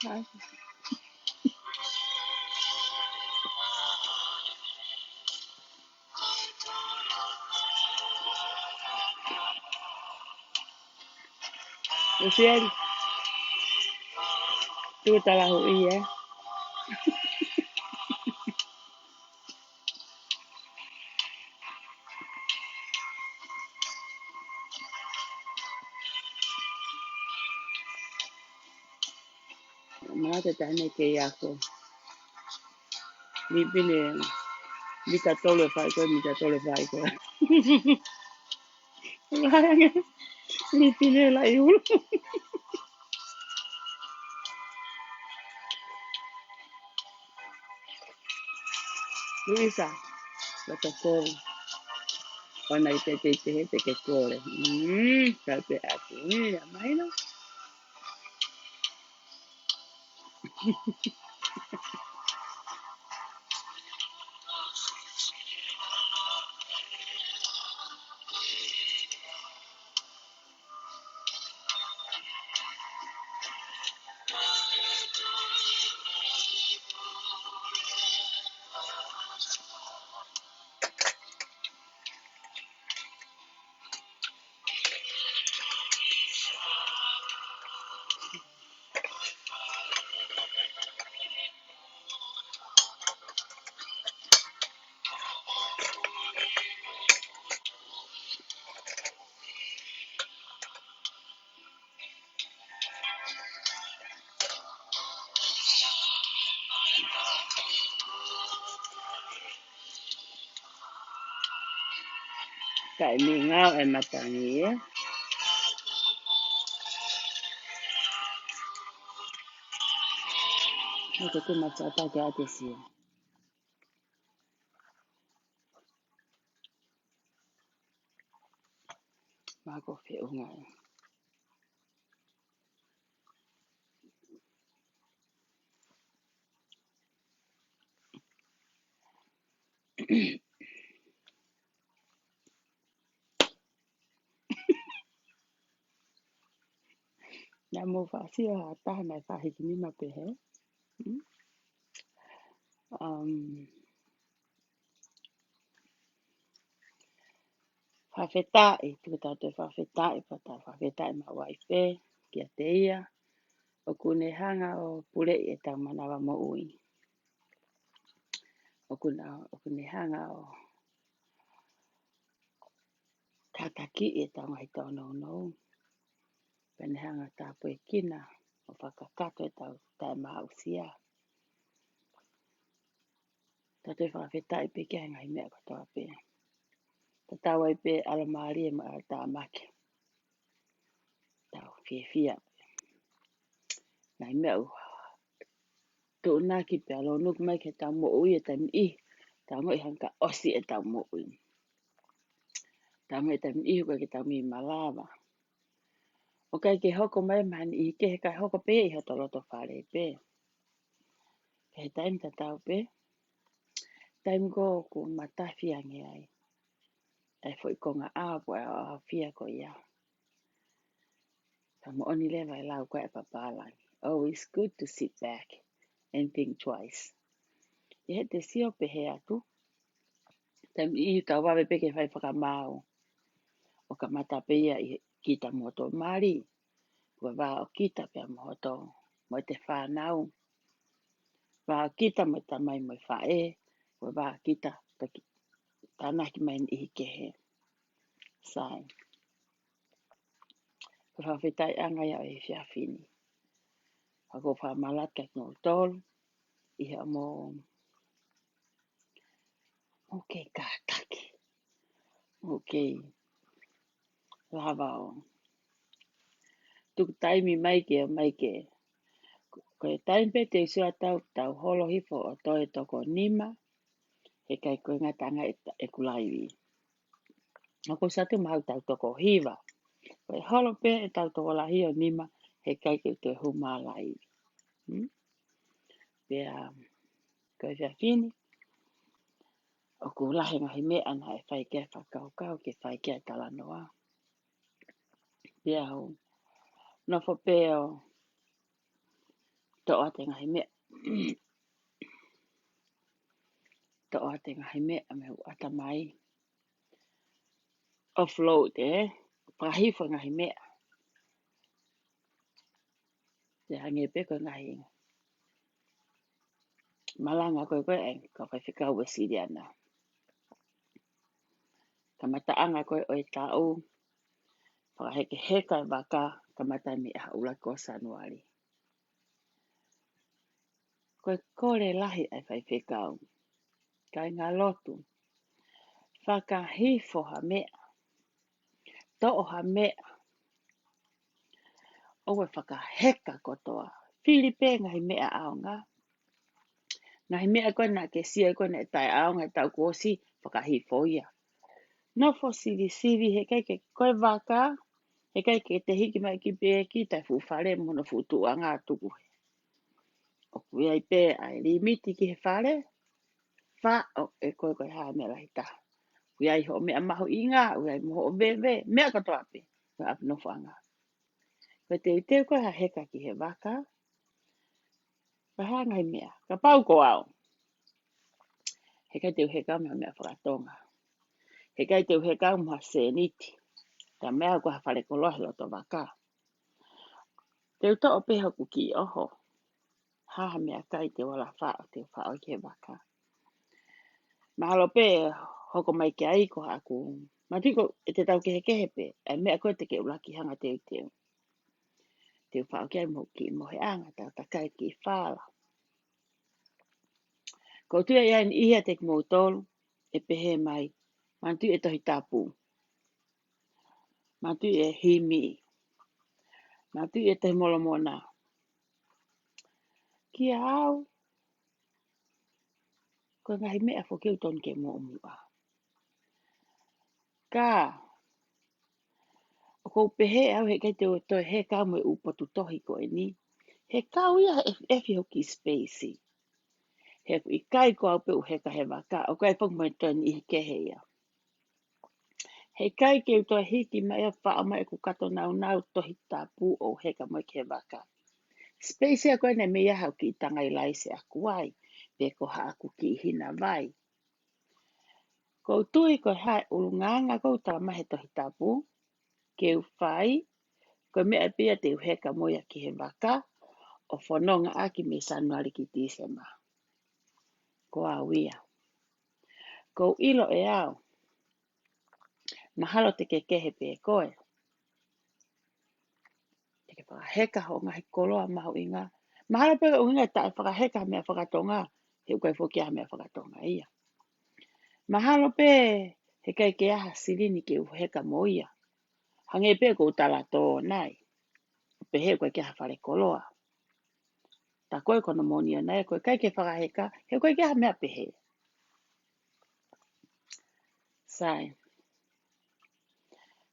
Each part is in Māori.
Ai, usiel, tu tala hui eh. Mana te tane ke yako. Mi pine, mita tole fai koe, mita tole fai koe. Mi pine la iul. Luisa, la tokoro. Ona i te ke kore. Ka te aku. Ya mai no. Kai mi ngau e matangi eh. Ake te matata ke ate sia. Mako fe unga e. Na mo fa sia hata mai fa hiki ni ma pe he. Fa feta e tu ta te fa feta e fa feta e ma wai fe kia te ia. O kune hanga o pule e tau manawa mo ui. O kune hanga o tataki e tau ngai tau no no. Pene hanga tapu e kina o whakakato e tau tai maha usia. Tato e whawheta i pe kia ngai mea katoa pe. Tatawa i pe alamari e maa ta make. Tau fie fia. Ngai mea u. Tō naki pe alo nuk mai ke tau mo ui e tam i. Tau ngoi hanka osi e tau mo ui. Tau ngoi tam i huka ke tau mi malawa. O kai ke hoko mai mani i ke he kai hoko pe i hato loto whare pe. Ke he taim tatau pe. Taim ko ku matawhia nge ai. Ai foi ko ngā āpua a whia ko ia. Ta mo oni lewa e lau koe papalangi. Oh, it's good to sit back and think twice. I he te sio pe he atu. Tam i tau wawe peke whai whakamau. O ka mata pe ia i kita moto mari. Kua wā o kita pe a moto. Mo te whānau. Wā o kita mo tamai mo whae. Kua wā o kita tanaki mai i ke he. Sai. Kua whawhetai anga ia e whiawhini. Ako whamalat ka ngō tolu. Iha mo okay kātaki. Okay. Lava o. Tuk taimi mai ke. Ko e taimpe te sua tau holo hifo o toi toko nima. He kai koe ngatanga e kulaiwi. Ako satu mahau tau toko hiva. Ko e holo pe e tau toko lahi o nima. He kai ke te humalaiwi. Pea koe whiawhini. O ku lahi ngahi mea ana e whai kia whakaukau ke whai kia talanoa. Pea ho. Nofo peo. To'o ate ngahi mea. To'o ate ngahi mea me ata mai. Offload Pahifo ngahi mea. Te hange pe ko ngahi. Malanga koe ka whaiwhika ua siri ana. Ka mataanga koe o tau. Whakaheke heka waka ka matai me aha ula ko sanuari. Koe kore lahi ai whaiwhikau. Kai ngā lotu. Whakahifo ha mea. To'o ha mea. Owe whakaheka kotoa. Filipe ngahi mea aonga. Ngahi mea koe na ke sia koe na tai aonga tau kosi whakahifo ia. No fo siri he kai ke koe waka. He kai ke te hiki mai ki pēki tai fuwhare mono futua ngā tuku. O kuia i pē ai limiti ki he whare. Wha o e koe koe haa mea lahi taha. Kuia i ho mea maho inga. Kuia i moho o bebe. Mea katoa pe. Koe api no whanga. Koe te uteo koe ha heka ki he waka. Koe haa ngai mea. Ka pau ko au. He kai te uheka mea whakatonga. He kai te uheka mua seniti. Ta mea koe ha whare kolohe loto waka. Te uto o peha kuki oho. Haha mea kai te wala whao te whao ki he waka. Mahalo pe hoko mai ke aiko aku. Matiko e te tau kehe pe. E mea koe te ke ulaki hanga te uteo. Te whao ki ai mo ki mohe anga. Ta takai ki whala. Ko tua ia ni ihia te mo tolu. E pehe mai. Mantu e tohi tapu. Mantu e himi. Mantu e tohi molo mona. Kia au. Ko ngahi mea fo keu ton ke mo mua. Ka. O kou pehe au he kai te o toi he kau me upotu tohi ko e ni. He kau ia e fi hoki spacey. He i kai ko au pe u heka he waka. O kai fok mai toi ni i kehe ia. He kai ke u toi hiki mai a wha mai ku kato nau tohi tapu o heka mai ke waka. Spacey a koe ne me ia hau ki tangai laise a kuai. Pe ko ha aku ki hina vai. Ko tui ko hai ulunganga ko tala tohi tapu. Ke u whai. Ko mea pia te uheka moia ki he waka. O whanonga aki me sanuari ki Disema. Ko awia. Ko ilo e au. Mahalo te kekehe pe koe. Te ke whakaheka ho ngahi koloa mahu inga. Mahalo pe o inga tae whakaheka mea whakatonga. He ukai whokia mea whakatonga ia. Mahalo pe he kai ke aha silini ke uheka moia. Hange pe ko utala tō nai. Pe he koe ke aha whare koloa. Ta koe kono monia nai koe kai ke whakaheka. He koe ke aha mea pehe. Sai.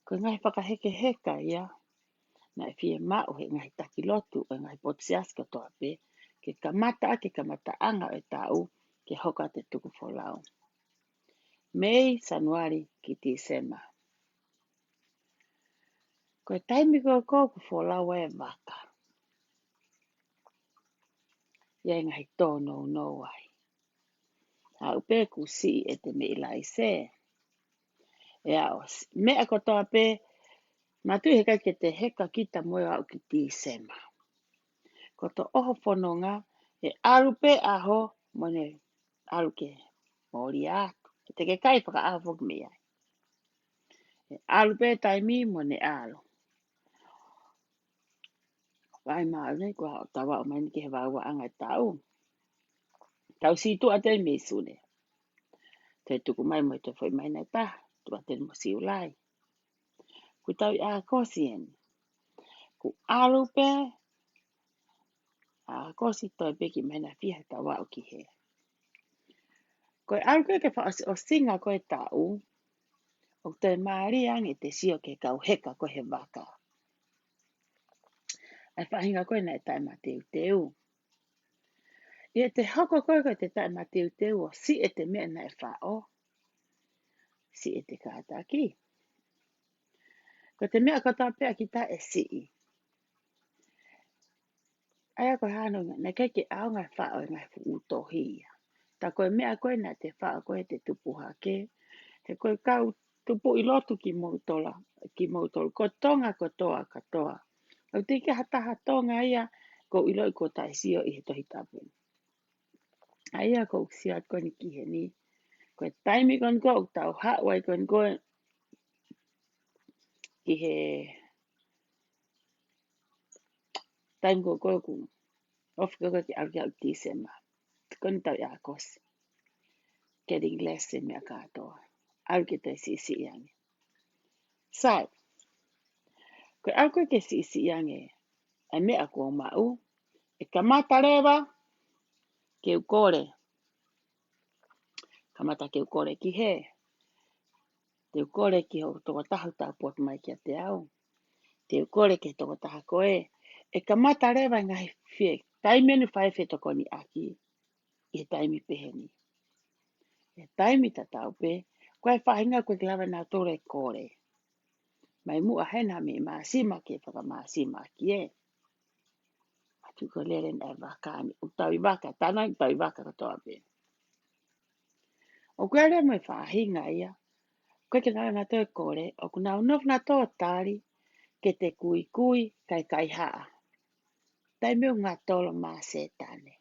Ko ngai whakaheke heka ia. Na e fie mau he ngai takilotu o ngai potsiaska toa pe. Ke kamata anga o tau ke hoka te tuku wholau. Mei Sanuari ki Disema. Ko e taimi ko ku wholau e waka. Ia ngai tono no ai. A upe ku si e te mei lai se. Ea os. Mea ko toa pe. Matu he kai ke te heka kita moe au ki Disema. Ko to oho whanonga e arupe aho mone aruke mori atu. Te ke kai whaka aho whoki mea. E arupe taimi mone alo. Wai maa nei kua tawa o mai ni ke he wawa anga tau. Tau si tu ate me sune. Te tuku mai mo te whai mai nei ta. Tu ate mo si ulai. Ku tau i a kosien. Ku arupe. A kosi toi peki mai na fiha tawa o ki he. Koe arupe ke wha o singa koe tau. O te maari ange te sio ke kau heka koe he waka. Ai whahinga koe nei tai ma teu. Ia te hoko koe koe te tai ma teu o si e te mea nei whao. Si e te kātaki. Ko te mea kata pēa ki ta e si i. Ai ko hano na ke au ngai wha o ngai fu utohia. Ta koe mea koe na te wha koe te tupu hake. He koe kau tupu I lotu ki mautola. Ko tonga ko toa katoa. Au te ke hataha tonga ia ko ilo I ko taisio I he tohi tapu. Aia ko siat ko ni ki he ni. Koe taimi kon ko tau hawai kon ko ki he taimi ko ko ku. Of ko ki au December. Kon tau ia kosi. Getting less in mea katoa. Au ke te sisi iange. Sai. Koe au koe ke sisi iange. E mea ko mau. E kamata rewa. Ke ukore. Kamata ke ukore ki he. Te ukore ki ho toko tahu tau pot mai kia te au. Te ukore ke toko taha koe. E kamata rewa ngai fie. Taimenu whai fe toko ni aki. I taimi peheni. E taimi ta tau pe. Koe whahinga koe klawa nā tore kore. Mai mua hena me maasima ke whaka maasima ki e. Atu ko leren e wakani. Utau I waka. Tana I tau I waka katoa pe. O koe rea moe whahinga ia. Koe ke nara nā tore kore. O kuna unof nā tō tāri. Ke te kui kui kai kai haa. Taimeu ngā tolo mā setane.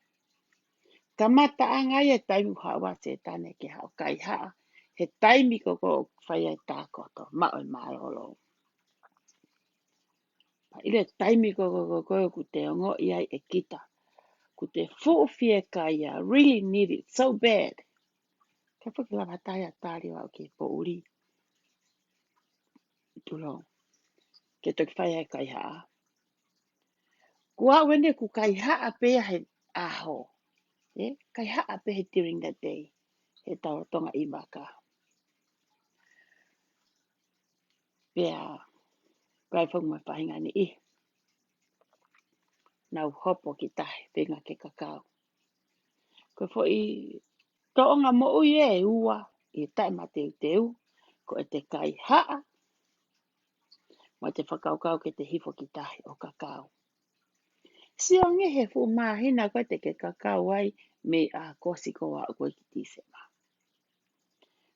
Kamata anga ia taimi hawa setane ke hao kai haa. He taimi koko whai ai tākoto. Mao I marolo. Ile taimi koko ku te ongo iai e kita. Ku te fuufie kai ia. Really need it so bad. Ka whakila matai a tāri wau ke po uri. Tulo. Ke toki whai ai kai haa. Kua wene ku kai haa pea he aho. Kai haa pea during that day. He tau tonga I waka. Pea. Kai whakuma whahinga ni I. Nau hopo ki tahi. Penga ke kakao. Ko fo I toonga mo ui e ua. I tai ma teu teu. Ko e te kai haa. Ma te whakaukau ke te hifo ki tahi o kakao. Sio ngehe fu mahina koe te ke kakao ai. Me a kosi ko wa koe ki tisema.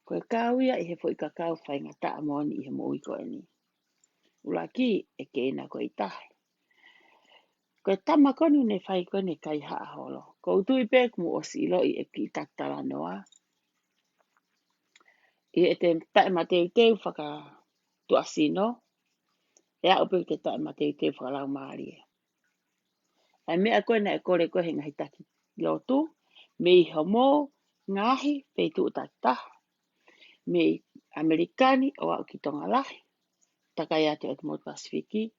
Koe kauia I he fo I kakao whainga taa moni I he mo ui koe ni. Ulaki e ke ina koe I tahi. Koe tama konu ne whai kone kai haa holo. Ko utui pe kumu o silo I e ki tatara noa. I e te tae ma teu teu whaka tuasino. E a upe te tae ma teu teu whakalau maari e. Ai mea koe na e kore koe he ngahi taki lotu. Me I homo ngahi peitu utata. Me Amerikani o au ki tonga lahi. Takai atu e Motu Pasifiki.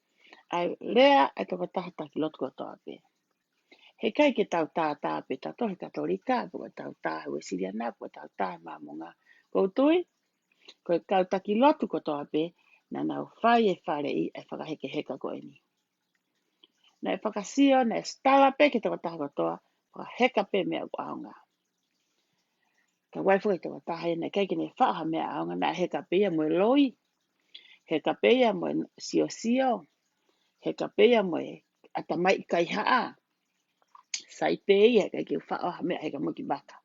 Ai rea e toko taha taki lotu ko toa pe. He kai ke tau tā pe tato he katolika. Puka tau tā hue siriana. Puka tau tā mamunga. Koutui. Koe kau taki lotu ko toa pe. Na nau whai e whare I e whakaheke heka koe ni. Na e whakasio na e stala pe ke toko taha ko toa. Whakaheka pe mea ku aonga. Ka waifu e toko taha e na kai ke ne whaaha mea aonga. Na heka pe ia moe loi. Heka pe ia moe sio sio. Heka pe ia moe atamai I kai haa. Sai pe ia kai ke whaaha mea heka moki baka.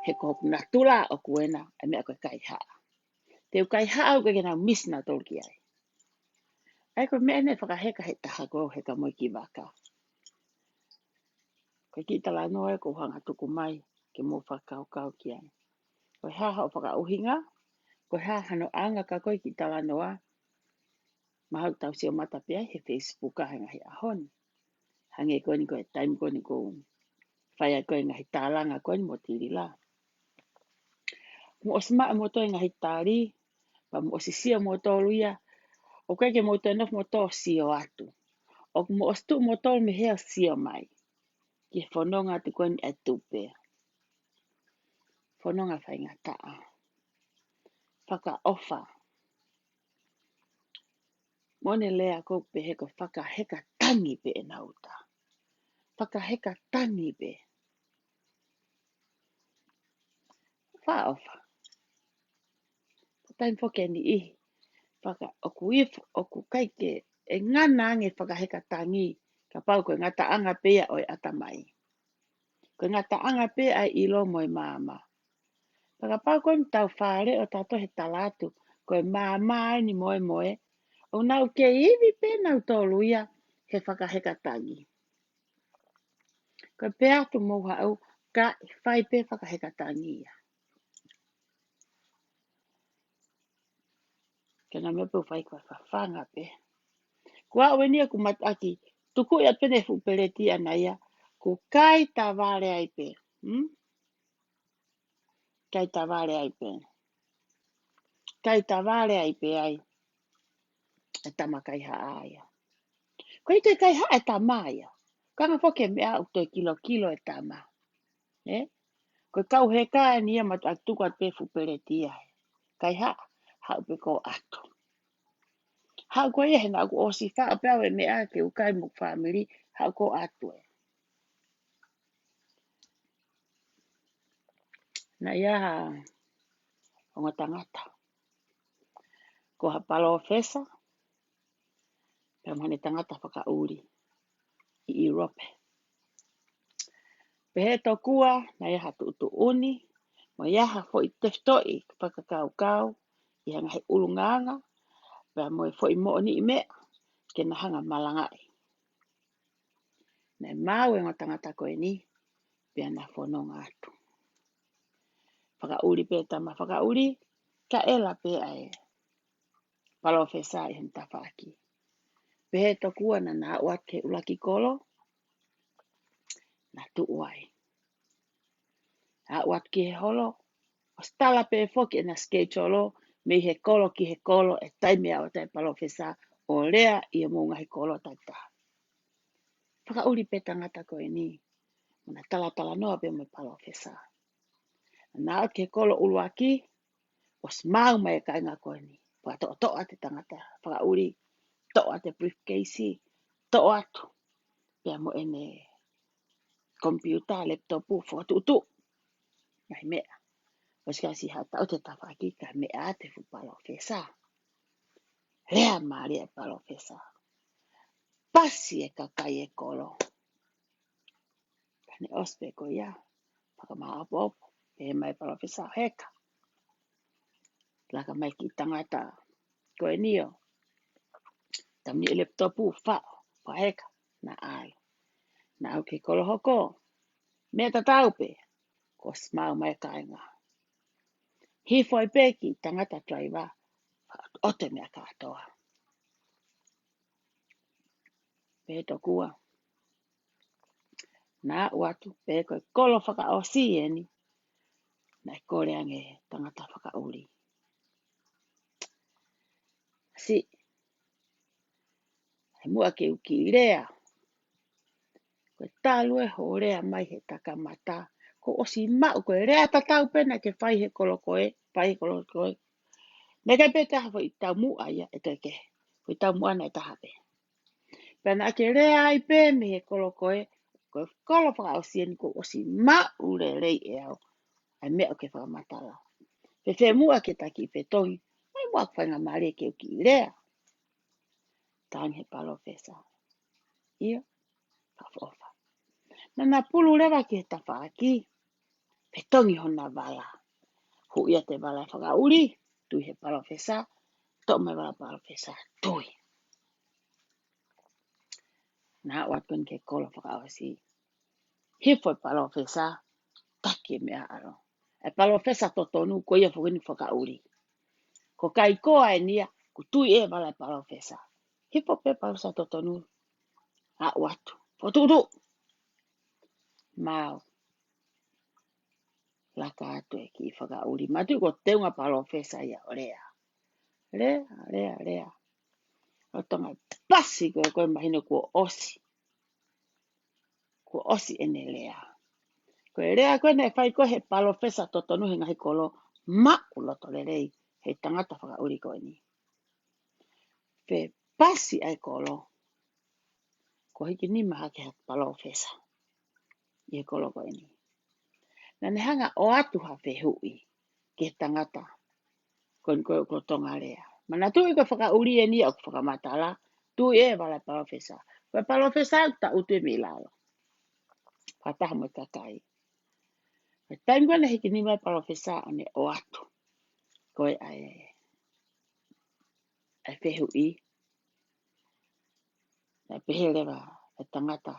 Heko hoku na tula o kuena e mea koe kai haa. Teu kai haa au kai ke nau mis na tolki ai. Ai koe mea ne whakaheka he taha ko heka moki baka. Koe ki tala noe ko hanga tuku mai ke mo whakau ki ai. Koe haha o whakauhinga. Koe haha no anga ka koe ki tala noa. Mahau tau sio mata pe ai he Facebook a hanga he ahoni. Hange koe ni koe time koe ni ko whai ai koe ngahi tālanga koe ni mo tiri la. Mo osma mo to ngahi tāri. Pa mo osisia mo to luia. O koe ke mo to enof mo to sio atu. O mo ostu mo to me hea sio mai. Ki whanonga tu koe ni atupe. Whanonga whainga taa. Whaka ofa. Mone lea ko pe heko whaka heka tangi pe e nauta. Whaka heka tangi pe. Wha ofa. Tain whoke ni I. Whaka oku if oku kaike e ngana ange whaka heka tangi Ka pau koe ngata anga pea oi atamai. Koe ngata anga pea ai ilo moi mama. Ka pau koe ni tau whare o tato he talatu. Koe mama ni moe moe. O nau ke iwi pe nau tōluia he whakaheka tangi. Koe pe atu mouha au ka whai pe whakaheka tangi ia. Kena me pe whai koe whawhanga pe. Kua oe nia ku mataki. Tuku ia pene fupeleti ana ia. Ku kai ta vale ai pe. Kai ta vale ai pe. Kai ta vale ai pe ai. E tamakai haaia. Koe te kai haa e tamaia. Kanga whoke mea au toi kilo e tama. Koe kau he kai ni ia matu atuku at pe fupeleti ai. Kai haa. Hau pe ko atu. Hau koe ia he na ku osi wha pēo e mea ke ukai muk family. Hau ko atu e. Na ia o tangata. Ko ha palo fesa. Pea mane tangata whakauri. I Europe. Pehe tokua na ia hatu utu uni. Mo ia ha fo i teftoi whakakau kau. I hanga he ulunganga. Pea mo e fo i mo ni mea. Ke na hanga malangai. Na mau e ngā tangata koe ni. Pea na whanonga atu. Whakauri pe tama whakauri. Ka ela pe ai. Palo fesa i hen tawhaki. Pehe tokua na na uat ke ulaki kolo. Na tu uai. Na uat ki he holo. O stala pe foki e na skecholo. Me he kolo ki he kolo. E taimea o tai palo fesa. O lea i a munga he kolo tata. Whakauri pe tangata koe ni. Mana tala noa pe me palo fesa. Na uat ke kolo uluaki. O smau mai ka inga koe ni. Paka toa te tangata. Whakauri. Toa te briefcase. Toa atu. Pea mo ene computer, laptopu, whakatutu. Ngai mea. Oska si hata o te tawhaki ka mea te fu palo fesa. Rea maari e palo fesa. Pasi e kakai e kolo. Kane ospe ko ia. Whakamaa opo. E mai palo fesa heka. Laka mai ki tangata. Koe nio. Tamni e laptopu whao. Whaheka. Na ai. Na au ke kolo hoko. Mea tataupe. Ko smau mai kainga. Hi foi peki tangata driver. Ote mea katoa. Peto kua. Na watu peko kolo whaka o sieni. Na kore ange tangata whaka uri. Si. He mua ke uki rea. Koe talue ho rea mai he takamata. Ko osi mau koe rea tatau pena ke whai he kolo koe. Whai he kolo koe. Nega peta hafo i tau mua ia e toike. Koe tau mua na e tahape. Pena ke rea ai pe me he kolo koe. Koe kolo whaka o sieni ko osi mau le rei e au. Ai mea o ke whakamatala. Pe mua ke taki pe tongi. Ai mua kwhainga maare ke uki rea. Tāng he palo fesa. Ia. Whawhofa. Nana pulu rewa ki he tawhaaki. Pe tongi hona wala. Hu ia te wala whakauri. Tui he palo fesa. Tō mai wala palo fesa. Tui. Nā watkun ke kolo whakaosi. Hifo palo fesa. Taki mea aro. E palo fesa to tonu ko ia whukini whakauri. Ko kai koa e nia. Ku tui e wala palo fesa. Hifo pe palo fesa to tonu. Nā watu. Fotutu. Mau. Laka atu e ki whakauri. Matu ko teunga palo fesa ia o rea. Rea. O tonga pasi koe mahino ko osi. Ko osi ene rea. Koe rea koe ne whai koe he palo fesa totonu he ngahi kolo. Maku loto le rei. He tangata whakauri koe ni. Pe pasi ai kolo. Ko hiki ni maha ke he palo fesa. Ie kolo koe ni. Nane hanga o atu ha whehui. Ke tangata. Koe ko tonga rea. Mana tui ko whakauri e ni au whakamatala. Tui e wala palo fesa. Koe palofesa ta utu me lalo. Pataha mo kakai. Taim kona hiki ni mai palofesa ane o atu. Koe ai fehu I. Na pehe lewa e tangata.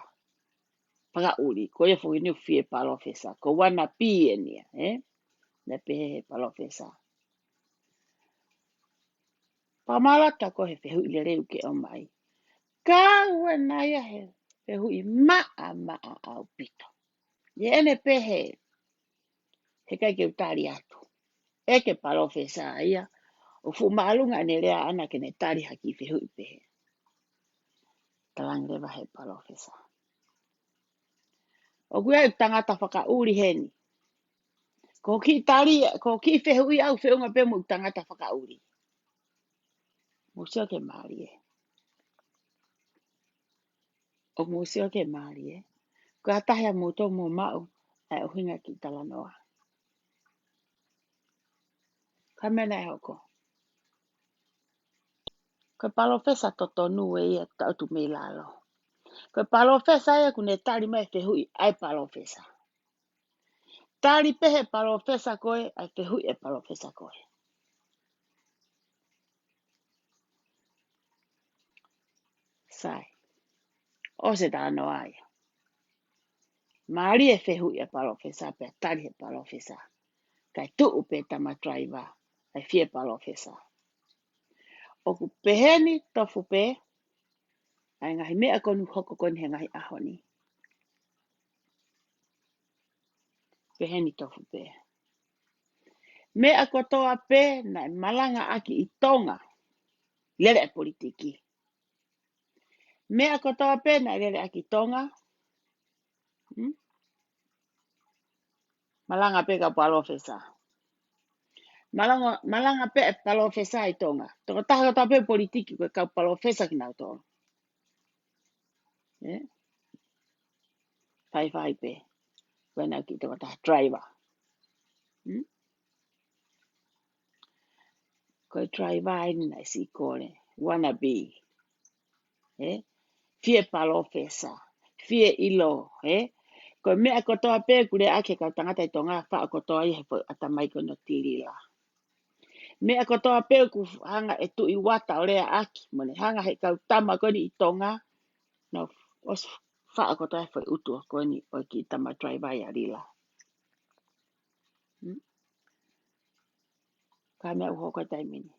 Paka uri. Koe fuki ni fie palofesa. Ko wana pie nia. Na pehe palofesa. Pamalata ko he fehu I le reu ke o mai. Ka ua naya he fehu I maa au pito. Ye ene pehe. He kai ke utari atu. Eke palofesa ia. O fu maalunga ane lea ana ke ne tari haki fehu I pehe. Talang lewa he palofesa. O kuia tangata whaka uri heni. Ko ki tari, ko ki fehu I au feunga pe mo tangata whaka uri. Museo ke maari e. O museo ke maari e. Ko atahe a moto mo mau. Ai o hinga ki talanoa. Ka mena e hoko. Ko palofesa totonu e ia tautu me lalo. Ko palofesa ia kune tari mai fehu I ai palofesa. Tari pehe palofesa koe ai fehu I e palofesa koe. Sai. O se tano ai. Maari e fehu I e palofesa pe tari he palofesa. Kai tu upe tama driver. Ai fie palofesa. O ku peheni tofu pe. Ai ngahi mea konu hoko koni he ngahi ahoni. Peheni tofu pe. Mea kotoa pe na malanga aki I tonga. Lele e politiki. Mea kotoa pe na lele aki tonga. Malanga pe ka palofesa. Malanga pe palofesa I tonga. Toko taha kotoa pe politiki ka palofesa ki nau tonga. Fai pe. Wena ki toko taha driver. Koe driver ini na isi kore. Wanna be. Fie palofesa. Fie ilo. Koe mea kotoa pe kure ake ka tangata I tonga wha kotoa I he atamai kono tirila. Mea kotoa pe ku hanga e tu I wata o rea aki. Mone hanga he kau tama koni I tonga. No, os wha kotoa he utu koni o ki tama driver I rila. Ka mea uho koe taimini.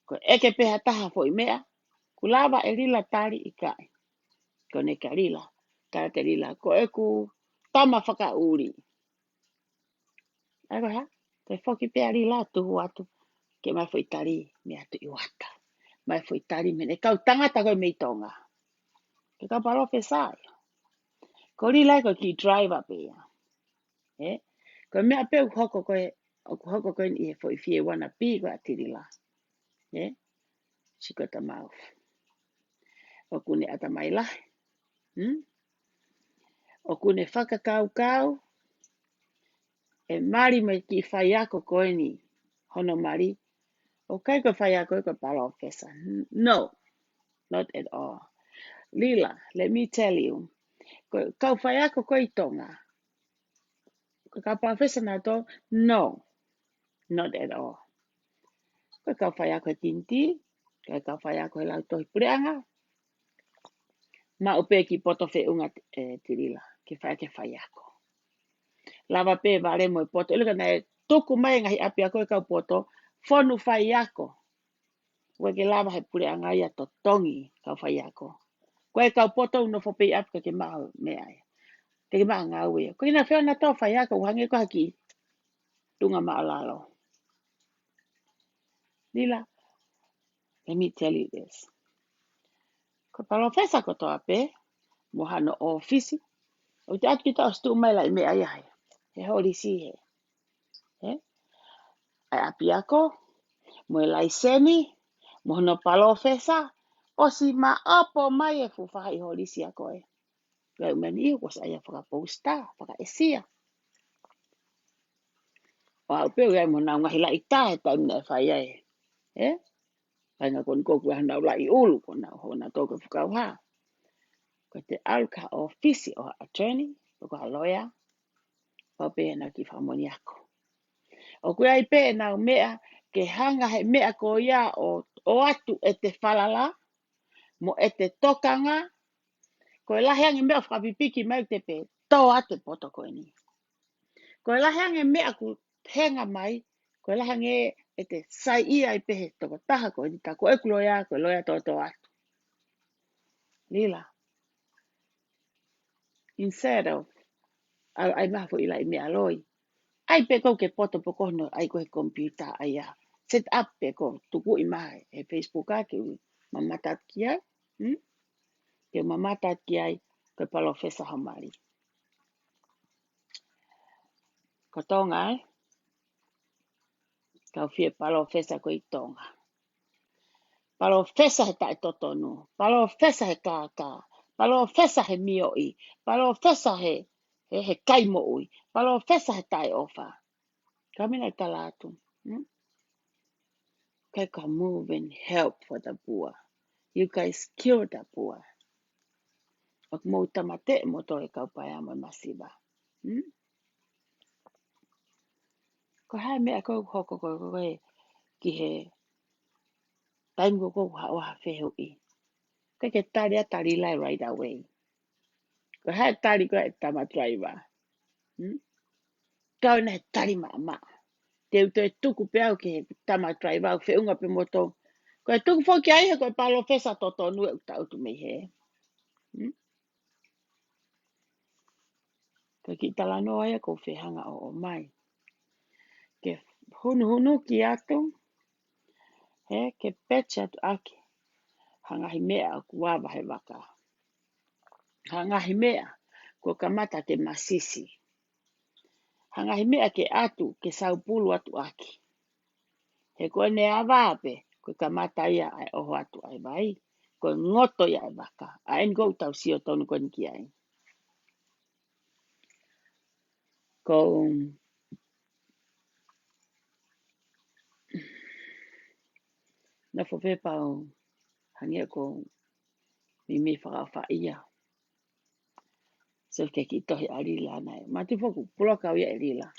Ko eke peha taha fo I mea. Kulawa e rila tari I kai. Ko ne ka rila. Ka te rila. Ko e ku tama whaka uri. Ako ha? Ko e whoki pea rila tuhu atu. Ke mai fo I tari me atu I wata. Mai fo I tari mene. Kau tangata koe mei tonga. Ke ka palo pesai. Ko rila ko ki driver pea. Ko mea pe hoko koe. O hoko koe ni e fo I fie wana pi ko atirila. Siko ta mouth. O kune ata mai lahi. O kune whaka kau. E mari mai ki whai ako koe ni. Hono mari. O kai ko whai ako ko palo pesa. No. Not at all. Lila, let me tell you. Kau whai ako koe tonga. Ko ka palo pesa na to. No. Not at all. Ko kau whai ako tinti. Ko kau whai ako lau tohi pureanga. Ma upe ki poto whi unga tirila. Ki whai ako. Lava pe vale mo poto. Ilika na e tuku mai ngahi api ako e kau poto. Fonu whai ako. Weke lava he pureanga ia to tongi kau whai ako. Koe kau poto uno whopei api ka ke maho mea e. Ke maho ngā ue. Ko ina whio na tō whai ako uhange ko haki. Tunga maalalo. Lila. Let me tell you this. Ko palo whesa ko tō ape. Mohano ofisi. O te atu ki tau stu mai lai mea iahe. He hori si he. Ai api ako. Mo e lai seni. Mohano palo whesa. O si ma apo mai e fuwhai hori si ako e. Gai umeni iu was aia whakaposta. Whakaesia. O au peo gai mo nau ngahi lai tae taimina e whai ai. Painga koni koku e hanau lai ulu ko nau hona tōku whakau haa. Ko te alu ka ofisi o attorney, o ka lawyer, o pe na ki whamoni ako. O koe ai pe na mea ke hanga he mea ko ia o atu e te whalala, mo e te tokanga, ko e lahi ange mea whakapipiki mai te pe, tau ate poto koe ni. Ko e lahi ange mea ku henga mai, ko e lahi ange e te sai ia i pehe toko taha koe ni, ta ko e kuloia, ko e loia to atu. Lila. Instead of, ai mafu ila i mea loi. Ai pe ko ke poto poko no ai ko he computer ai a. Set up pe ko tuku i mai e Facebook a ke mamatat kia. Ke mamatat kia ke palo fesa hamari. Ko tonga Kau fie palo fesa ko i tonga. Palo fesa he tae totonu. Palo fesa he kaka. Palo fesa he mioi. Palo fesa he kaimo ui. Palo fesa he tae ofa. Kamina i talatu. Kai ka move and help for the poor. You guys kill the poor. Ok mo tamate mo to e kau pai amo masiba. Ko hai mea ko hoko ko ki he taingo ko ha fehu i. Kai ke tari a tari lai right away. Ko hai tari ko e tama driver. Kau na he tari mama. Te uto e tuku pe au ki he tama driver fe unga pe moto. Ko e tuku fo ki ai he ko e palo fesa toto nu e uta utu me he. Ko ki tala no ai ko fe hanga o mai. Ke hunu ki atu. He ke pecha tu aki. Hangahi mea ku wawa he waka. Hangahi mea ko kamata ke masisi. Hangahi mea ke atu ke saupulu atu aki. He koe ne awape ko kamata ia ai oho atu ai vai. Ko ngoto ia ai waka. A en go tau sio tonu ko niki ai. Ko na fofe pao hangia ko mi whakawha ia. So ke ki tohi a rila nai. Mati foku puloka au ia e rila.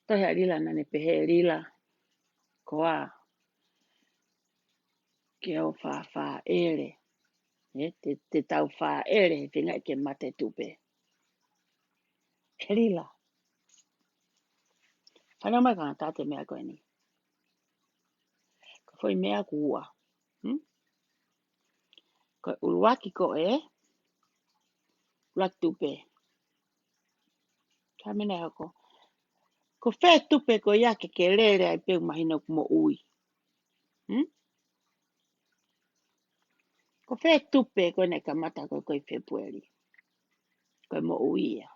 Tohi a rila nane pehe e rila. Koa. Ke o wha ere. Te tau wha ere he whinga ke mate tupe. He rila. Whanau mai kanga tate mea koe ni. Ko foi mea kua. Ko uluaki ko lak tupe. Ka mena hako. Ko whē tupe ko iake ke rere ai peu mahina kumo ui. Ko whē tupe ko ne ka mata ko koi February. Ko mo ui ia.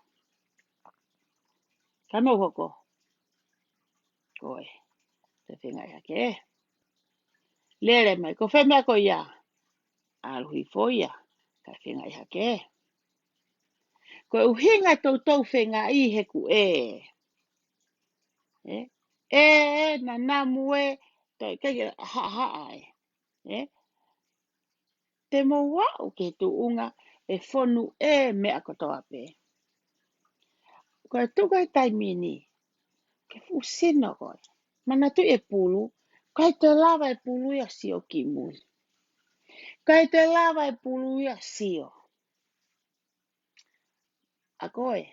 Ka no hoko. Koe. Te whinga ia ke. Lere mai. Ko whē mea ko ia. Aluhi fo ia. Ka whinga ia ke. Ko uhinga tau whinga i heku na namu kai ha ai. Te mo wau ke tu unga e fonu mea kotoa pe. Ko e tuka i taimini. Ke fusino koe. Mana tu e pulu. Kai te lava e pulu ia sio ki mui. Kai te lava e pulu ia sio. A koe.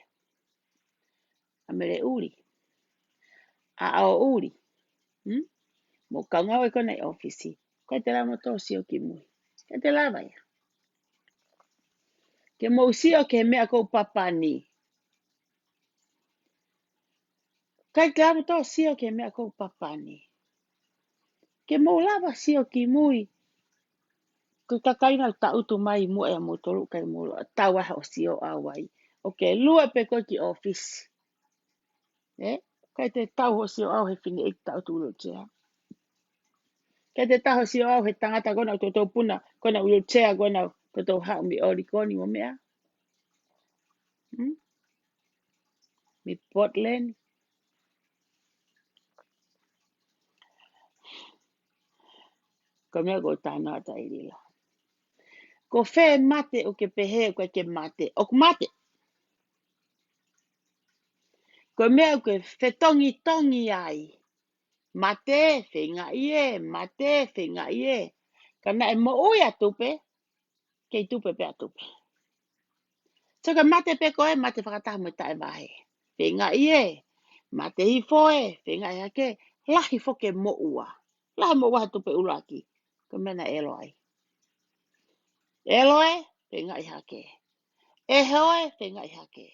A mere uri. A ao uri. Mo kaungau e kona i ofisi. Kai te lava to sio ki mui. Kai te lava ia. Ke mo sio ke mea kou papani. Kai te lava to sio ke mea kou papani. Ke mo lava sio ki mui. Ko kakaina ta utu mai mo e mo tolu kai mo tawa ho sio awai. Okay, lua pe ko ki office. Kai te tau ho sio au he fini e ta utu lo tia. Kai te tau ho sio au he tangata kona to puna kona ulo tia kona to ha mi ori koni mo mea. Mi Portland. Ko mea ko tana ta irila. Ko fe mate o ke pehe ko ke mate. O mate. Ko mea o ke fetongi tongi ai. Mate fe nga ie, mate fe nga ie. Kana e mo uia tupe, ke tupe pe tupe. So ka mate pe koe, mate whakataha mo tae wahe. Fe nga ie, mate hi foe, fe nga ia ke, lahi foke mo ua. Lahi mo ua tupe ulaki. Ko mena eloai. Eloe, fe nga ia ke. E hoe, fe nga ia ke.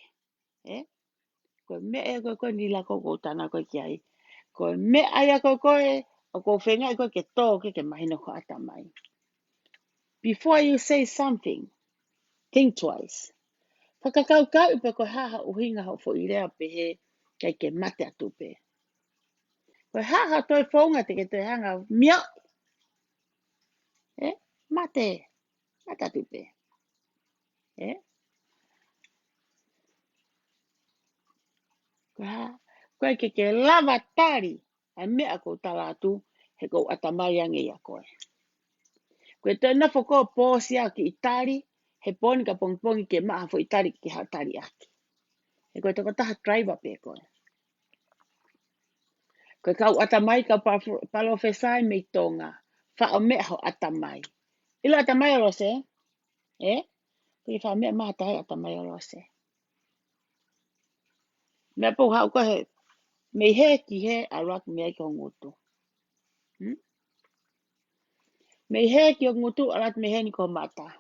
Ko me e koe ni la koko tana koe ki ai. Ko me ai a koe, o ko fe nga koe ke tō ke mahino ko atamai. Before you say something, think twice. Whakakaukau pe ko haha uhinga ho fo i rea pehe kai ke mate atupe. Ko haha toi whaunga te ke te hanga mia. Mate atupe. Ko ke lava tari a mea ko talatu he ko atamai ange ia koe. Ko te na foko pōsi au ki itari he poni ka pongpongi ke maa fo itari ki ha tari aki. He ko te taha driver pe koe. Ko kau atamai ka palo fesai me tonga. Wha o mea ho atamai. Ilo atamai o se? Ko i wha mea maha tahi atamai o se. Mea pou hau ko he. Me he ki he a rak mea ki o ngutu. Me he ki o ngutu a rak me he ni ko mata.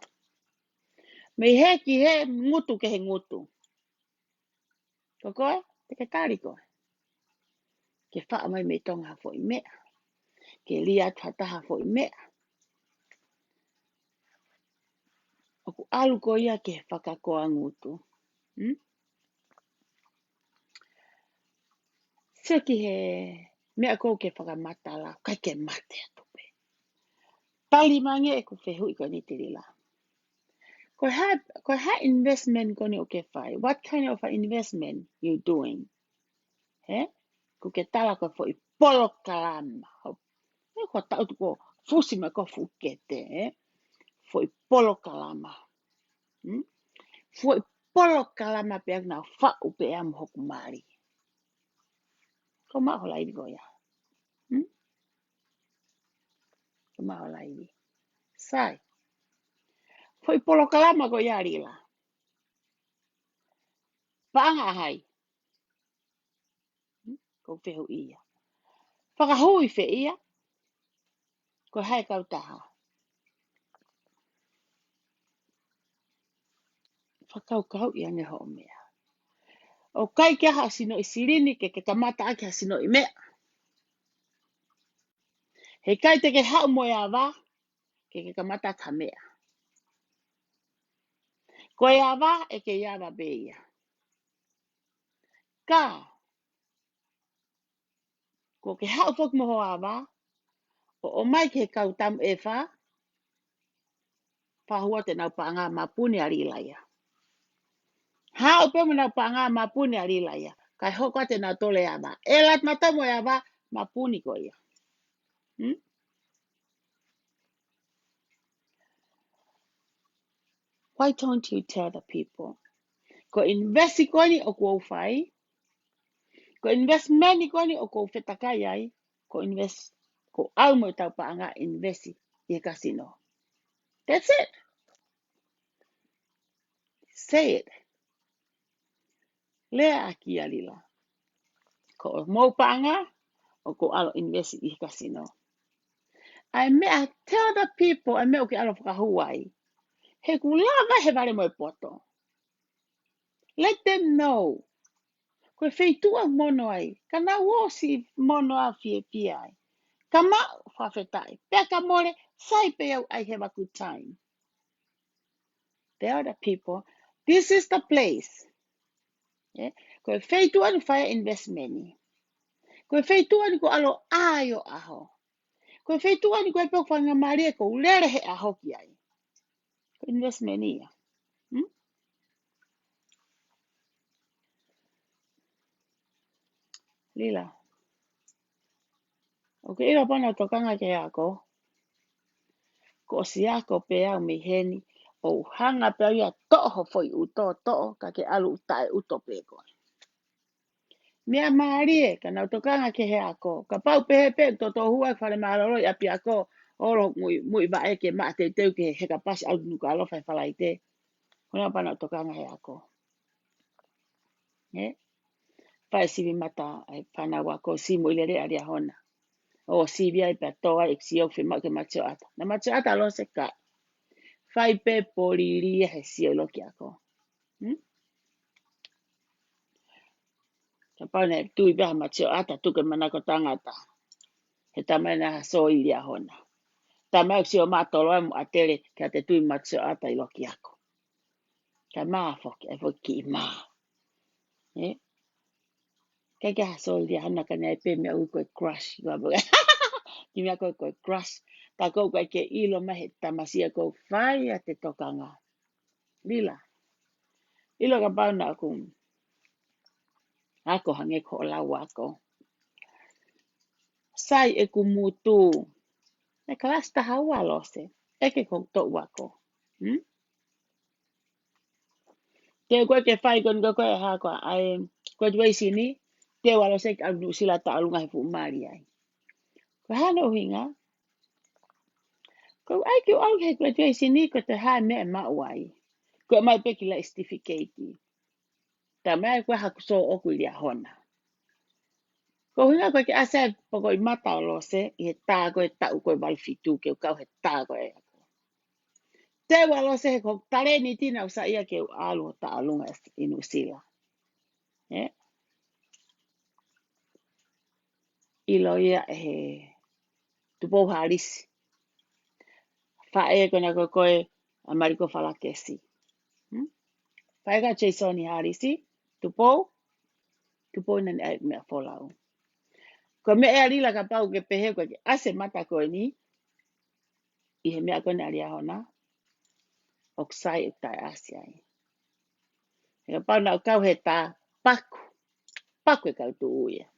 Me he ki he ngutu ke he ngutu. Ko koe? Te ke tari koe. Ke wha mai me tonga fo i mea. Ke lia tataha fo i mea. Oku alu ko ia ke whakakoa ngutu. Sio ki he mea kou ke whakamata la, kai ke mate atupe. Pali mange e ku whehui ko ni tirila. Ko ha investment ko ni o ke whai. What kind of investment you doing? Ku ke tala ko fo i polo kalama. Ko tau ko fusi me ko fukete. Fo i polo kalama. Fo i polo kalama pe na wha upe am hoku mari. Ko maho laivi ko ia. Ko maho laivi. Sai. Fo i polo kalama ko ia rila. Paanga hai. Ko whehu ia. Whakahui whe ia. Ko hai kau taha. Whakau ia ne ho mea. O kai kia ha sino i sirini ke kamata ake ha sino i mea. He kai te ke hau mo ia wā. Ke kamata ka mea. Ko ia wā e ke ia wā be ia. Ka. Ko ke hau fok moho a wā. O mai ke kau tam e wha. Whahua te nau paanga mapuni a rilaya. Hau pe mo nau paanga mapuni a rilaya. Kai hoko te nau tole a wā. E lat matamu a wā mapuni ko ia. Why don't you tell the people? Ko investi ko ni o ko fai. Ko investment ko ni o ko fetakai ai. Ko invest. Ko au mo tau paanga investi i casino. That's it. Say it. Lea aki a lila. Ko mo paanga o ko alo investi i casino. Ai mea tell the people ai mea o ke alo whakahuai. He ku lava he vale mo poto. Let them know. Ko feitua mono ai. Kana wosi mono a fie ai. Kama whawhetai. Peka more, sai pe au I have a good time. They are the people. This is the place. Ko feitua ni whaia investment. Ko feitua ni ko alo ayo aho. Ko feitua ni ko e peo whanga maria ko ulere he aho ki ai. Ko investment ia. Lila. O ke ira pana tokanga ke ako. Ko si ako pe au mi heni. O hanga pe ia toho foi uto ka ke alu tai uto pe ko. Mea marie ka na tokanga ke he ako. Ka pau pe pe to hua fale malolo ia pi ako oro mui ba e ke ma te ke he ka pas al nu ka lo fa fala ite. Kona pa na tokanga he ako. Eh? Pai sivi mata ai pana wako si mo ile ari hona. O si via i pa toa e si o fe ma ke macho ata. Na macho ata lo se ka. Fai pe poliri he si o lo ki ako. Ka pane tu i ba macho ata tu ke mana ko tangata. He tamana so i lia hona. Tamau si o matolo mo atele ka te tu i macho ata i lo ki ako. Ka maa foki e foki i maa. Eh? Kaya so i lia hona ka nei pe mea ui koe crush. Ki mea koe crush. Ta kou koe ke ilo mahe tamasia kou whai a te tokanga. Lila. Ilo ka pauna aku. Ako hange ko lau ako. Sai e ku mutu. E kalasta hawa lose. Eke kong to wako. Te koe ke whai kon koe ha koe. Ai koe tuwei sini. Te walo se agnu sila ta alunga he fu mari ai. Ko hano hinga. Ko ai ki au he koe tuwei sini ko te ha mea mauai. Koe mai peki la istifikati. Ta mea koe haku so oku ilia hona. Ko hinga koe ke asa poko i mata o lo se. I he tā koe tau koe walfitu ke ukau he tā koe. Te walo se he ko tare ni tina usa ia ke alu ta alunga inu sila. Eh? Ilo ia he tupou harisi. Fae kona koe amariko falakesi. Fae ka Jasoni harisi. Tupou nani ai mea folau. Ko me e alila ka pau ke pehe koe ke ase mata koe ni. I he mea kone alia hona. Oksai e tai asiai. E ka pau na kau he tā paku. Paku e kau tu uia.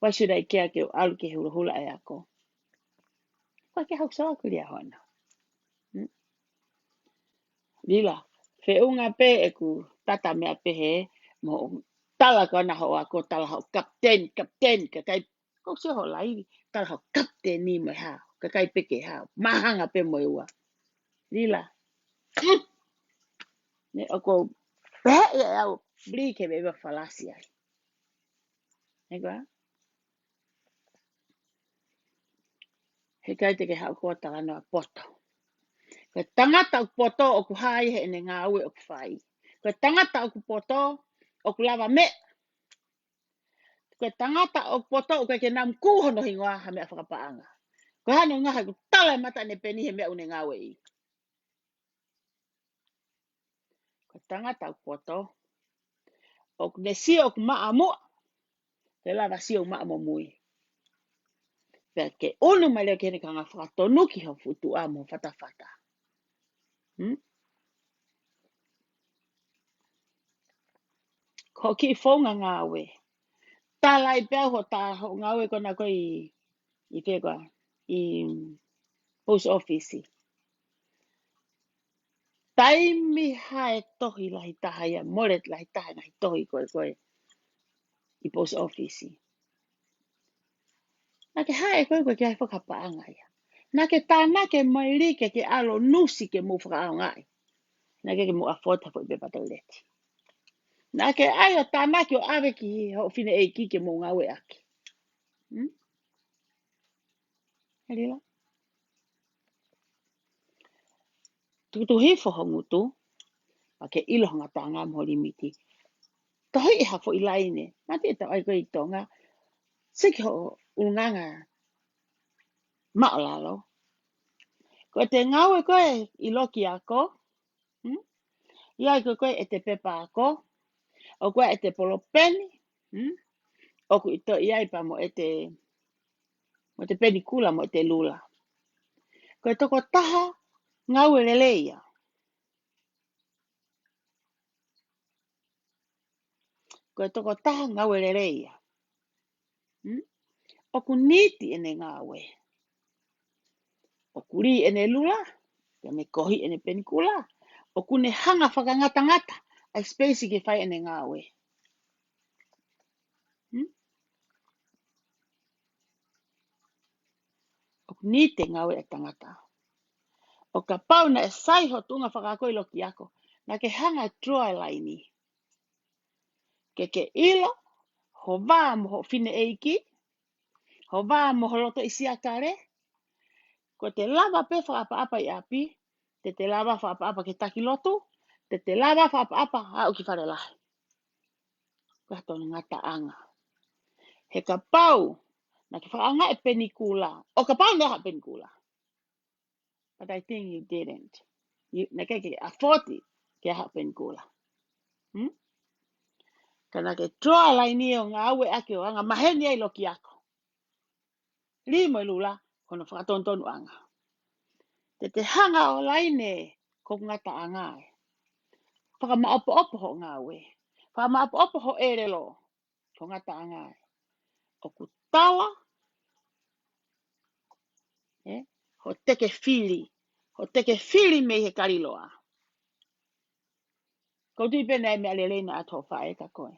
Why should I care ke alu ke hula hula e ako? Koe ke hau soa kulia hona. Lila. Fe unga pe e ku tata mea pehe. Mo tala kona ho ako tala ho kapten ka kai. Kau se ho lai. Tala ho kapten ni mo hao. Ka kai peke hao. Mahanga pe mo iwa. Lila. Ne ako. Pehe e au. Bli ke beba falasi ai. Ego a? He kai te ke hao kua tala noa poto. Ka tangata o poto o ku hai he ne ngā ue o ku whai. Ka tangata o ku poto o ku lava me. Ka tangata o poto o ke nam kuhono hingoa ha mea whakapaanga. Ko hane ngaha ku tala mata ne peni he mea une ngā ue i. Ka tangata o poto o ku ne si o ku maa mua. Ke lava si o maa mo mui. Pea ke unu mai leo kene ka ngā whakatonuki ho futu a mo whatawhata. Ko ki whaunga ngā ue. Tala i pēu ho tā ho ngā ue kona koe i whekua. I post office. Taimi hae tohi lahi taha ia. Moret lahi taha ngahi tohi koe. I post office. Nake hae koe ke hai whakapaanga ia. Nake tānake mai rike ke alo nusi ke mu whakaongai. Nake ke mu afota fo i bepata leti. Nake ai o tānake o awe ki ho fine e ki ke mu ngā ue aki. Herila. Tukutu hifo ho ngutu. Ma ke ilo hanga tā ngā mho limiti. Tahi e hafo i laine. Mati e tau ai koe i tonga. Siki ho ulunganga. Maolalo. Ko te ngau e koe i loki ako. Iai koe e te pepa ako. O koe e te polopeni. O ku ito iai pa mo e te peni kula mo e te lula. Koe toko taha ngau e leleia. Koe toko taha ngau e leleia. O ku niti ene ngau e. O ku ri ene lula. Ia me kohi ene penikula. O kune hanga whakangata-ngata. Ai spacey ke whai ene ngā oe. O ni te ngā oe e tangata. O ka pau na e sai ho tunga whakakoi loki ako. Na ke hanga dry line. Ke ilo, ho wā mo ho fine eiki, ho wā mo ho loto isi akare, ko te lava pe whaapa-apa I api, te lava whaapa-apa ke taki lotu, te lava whaapa-apa hau ki whare lahi. Ka tonu ngata anga. He ka pau, na ke whaanga e penikula, o ka pau neha penikula. But I think you didn't. Na ke afford it, ke ha penikula. Kana ke troa lai ni o ngā aue ake o anga maheni ai loki ako. Limo lula, kono whakatontonu anga. Te hanga o lai ne, ko ngata anga e. Whaka maapo-opo ho ngā aue. Whaka maapo-opo ho erelo, ko ngata anga e. O ku tala, ho teke fili me he kariloa. Ko tui pena e me aleleina ato whae ka koe.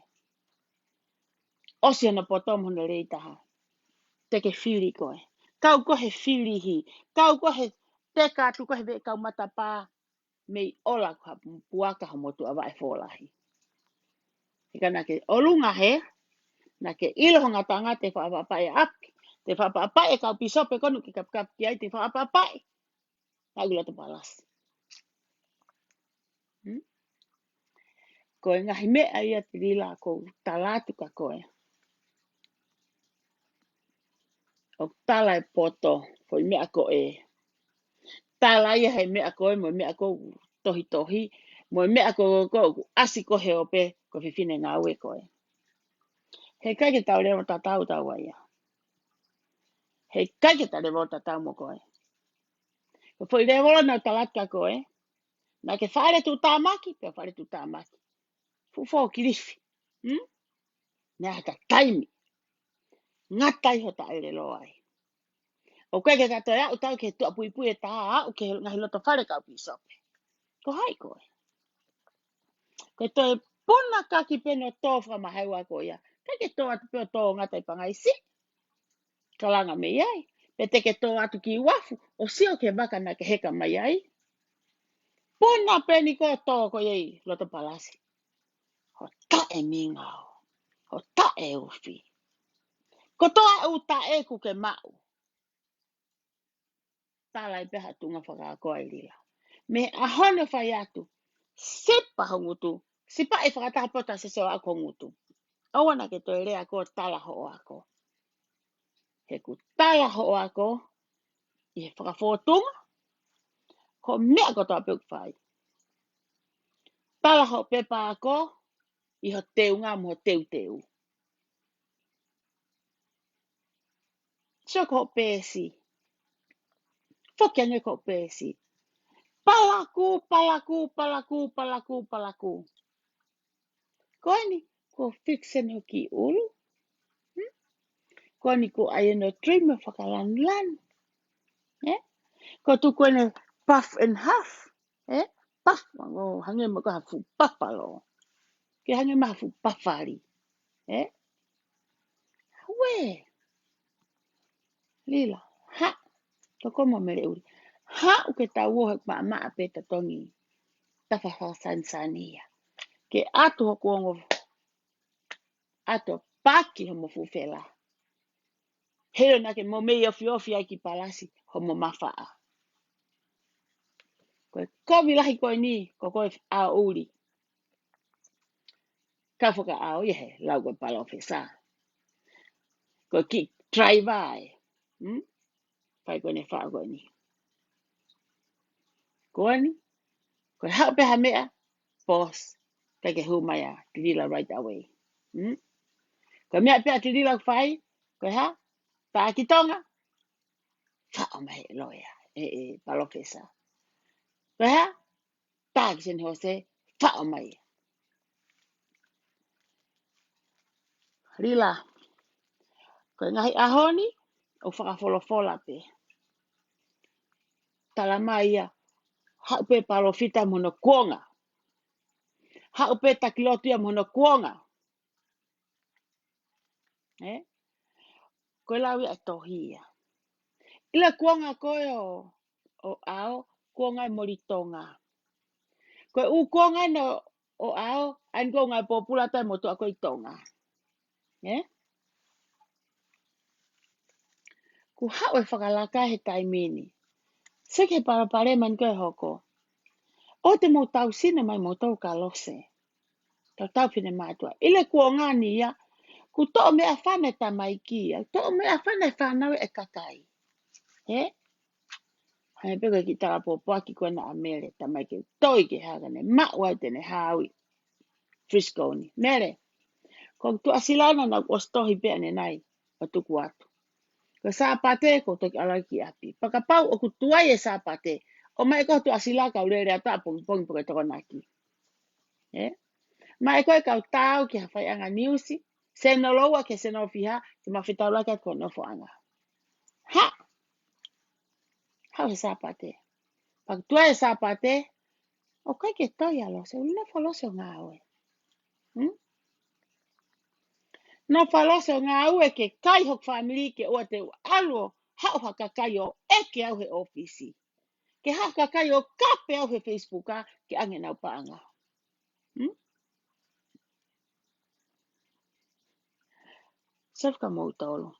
Osi ana potom hona reitaha. Teke fili koe. Kau kohe fili hi. Kau kohe teka atu kohe ve kau matapā. Mei ola ka puaka ha motu awa e fōlahi. Ika na ke olunga he. Na ke ilo honga tanga te whaapapai api. Te whaapapai e kau pisope konu ki kap ki ai te whaapapai. Na gula te palas. Koe ngahi mea ia te rila ko talatu ka koe. O tala e poto, ko mea ko e. Tala ia he mea koe, mo mea ko tohi, mo mea ko asi ko he ope, ko whiwhine ngā ue koe. He kai ke tau rewa tatau tau ia. He kai ke tau rewa tatau mo koe. Ko fwoi rewa na talat ka koe, na ke whaere tu tāmaki, pe whaere tu tāmaki. Fufo kirifi. Nea haka taimi. Ngatai ho ta ere loai. O koe ke katoe au tau ke tua pui e tā au ke ngahi loto whare kau pisope. Ko hai koe. Ko toi puna kaki pene tō whamaheua ko ia. Kai ke tō atu peo tō ngatai pangaisi. Kalanga me iai. Pe te ke tō atu ki wafu. O sio ke waka na ke heka mai ai. Puna peni ko tō ko iei loto palasi. Ho ta e mingau. Ho ta e ufi. Ko toa u ta e ku ke mau. Tala i peha tunga whakakoa I lila. Me ahone whai atu. Sipa hongutu. Sipa e whakatahapota se seo ako hongutu. Awana ke toi rea ko tala ho ako. He ku tala ho ako. I he whakawhotunga. Ko mea ko toa peuk whai. Tala ho pepa ako. I ho teu ngā mo teu. Sio ko pēsi. Whokia nge ko pēsi. Palaku. Koe ni, ko fixen ho ki ulu. Koe ni ko aieno trim whakalan. Ko tu koe puff and half. Puff, hange mo ka hafu papalo. Ke hange ma hafu pafari. We, lila, ha, to koma mere uri. Ha, uke ta wohe ma maa peta tongi. Tafa sansania. Ke atu ho kuongo. Ato paki homo fufela. Hero na ke mo mei ofi ai ki palasi homo mafaa. Koe kovi lahi koe ni, ko koe a uri. Ka whaka ao ie lau koe pala ofisa. Koe ki try vai. Pai koe ne whaa koe ni. Koe ni, koe hao peha mea, boss, kai ke humaya, tirila right away. Koe mea pea tirila whai, koe ha, tā ki tonga, whao mai loia, pala ofisa. Koe ha, tā ki sen hose, whao mai. Rila, koe ngahi ahoni, o whakawholofola pe. Tala mai ia, Ha upe palofita mono kuonga. Ha upe takilotia mono kuonga. Koe lawi a tohia. Ila kuonga koe o ao, kuonga moritonga. Koe u kuonga no o ao, an kuonga populata moto a koe tonga. Ku hao e whakalaka he taimini. Seke parapare man koe hoko. O te mo tau sina mai mo tau ka lose. Tau pine mātua. Ile kuonga ni ia, ku to'o mea whane ta mai kia. To'o mea whane whanau e kakai. Hane peko ki tala popoaki koe na amere ta mai ke toi ke hagane. Ma'wai tene hawi. Frisco ni. Mere. Kong tu asilana na ostohi pe ane nai. O tuku atu. Ko sāpate ko toki alaki api. Pakapau o ku tuai e sāpate. O mai ko tu asilaka urere ata pongi poke toko naki. Mai koe kau tau ki hawhai anga niusi. Seno loa ke seno fiha. Ki mawhitau laka ko nofo anga. Ha! Hau he sāpate. Pak tuai e sāpate. O kai ke toi alo. Se uli nofo loso ngā oe. Nofo loso ngā oe ke kai hok whamiri ke oa te aluo. Hau haka kai o eke au he ofisi. Ke haka kai o kape au he Facebooka ke ange nau paanga. Sefka mou tolo.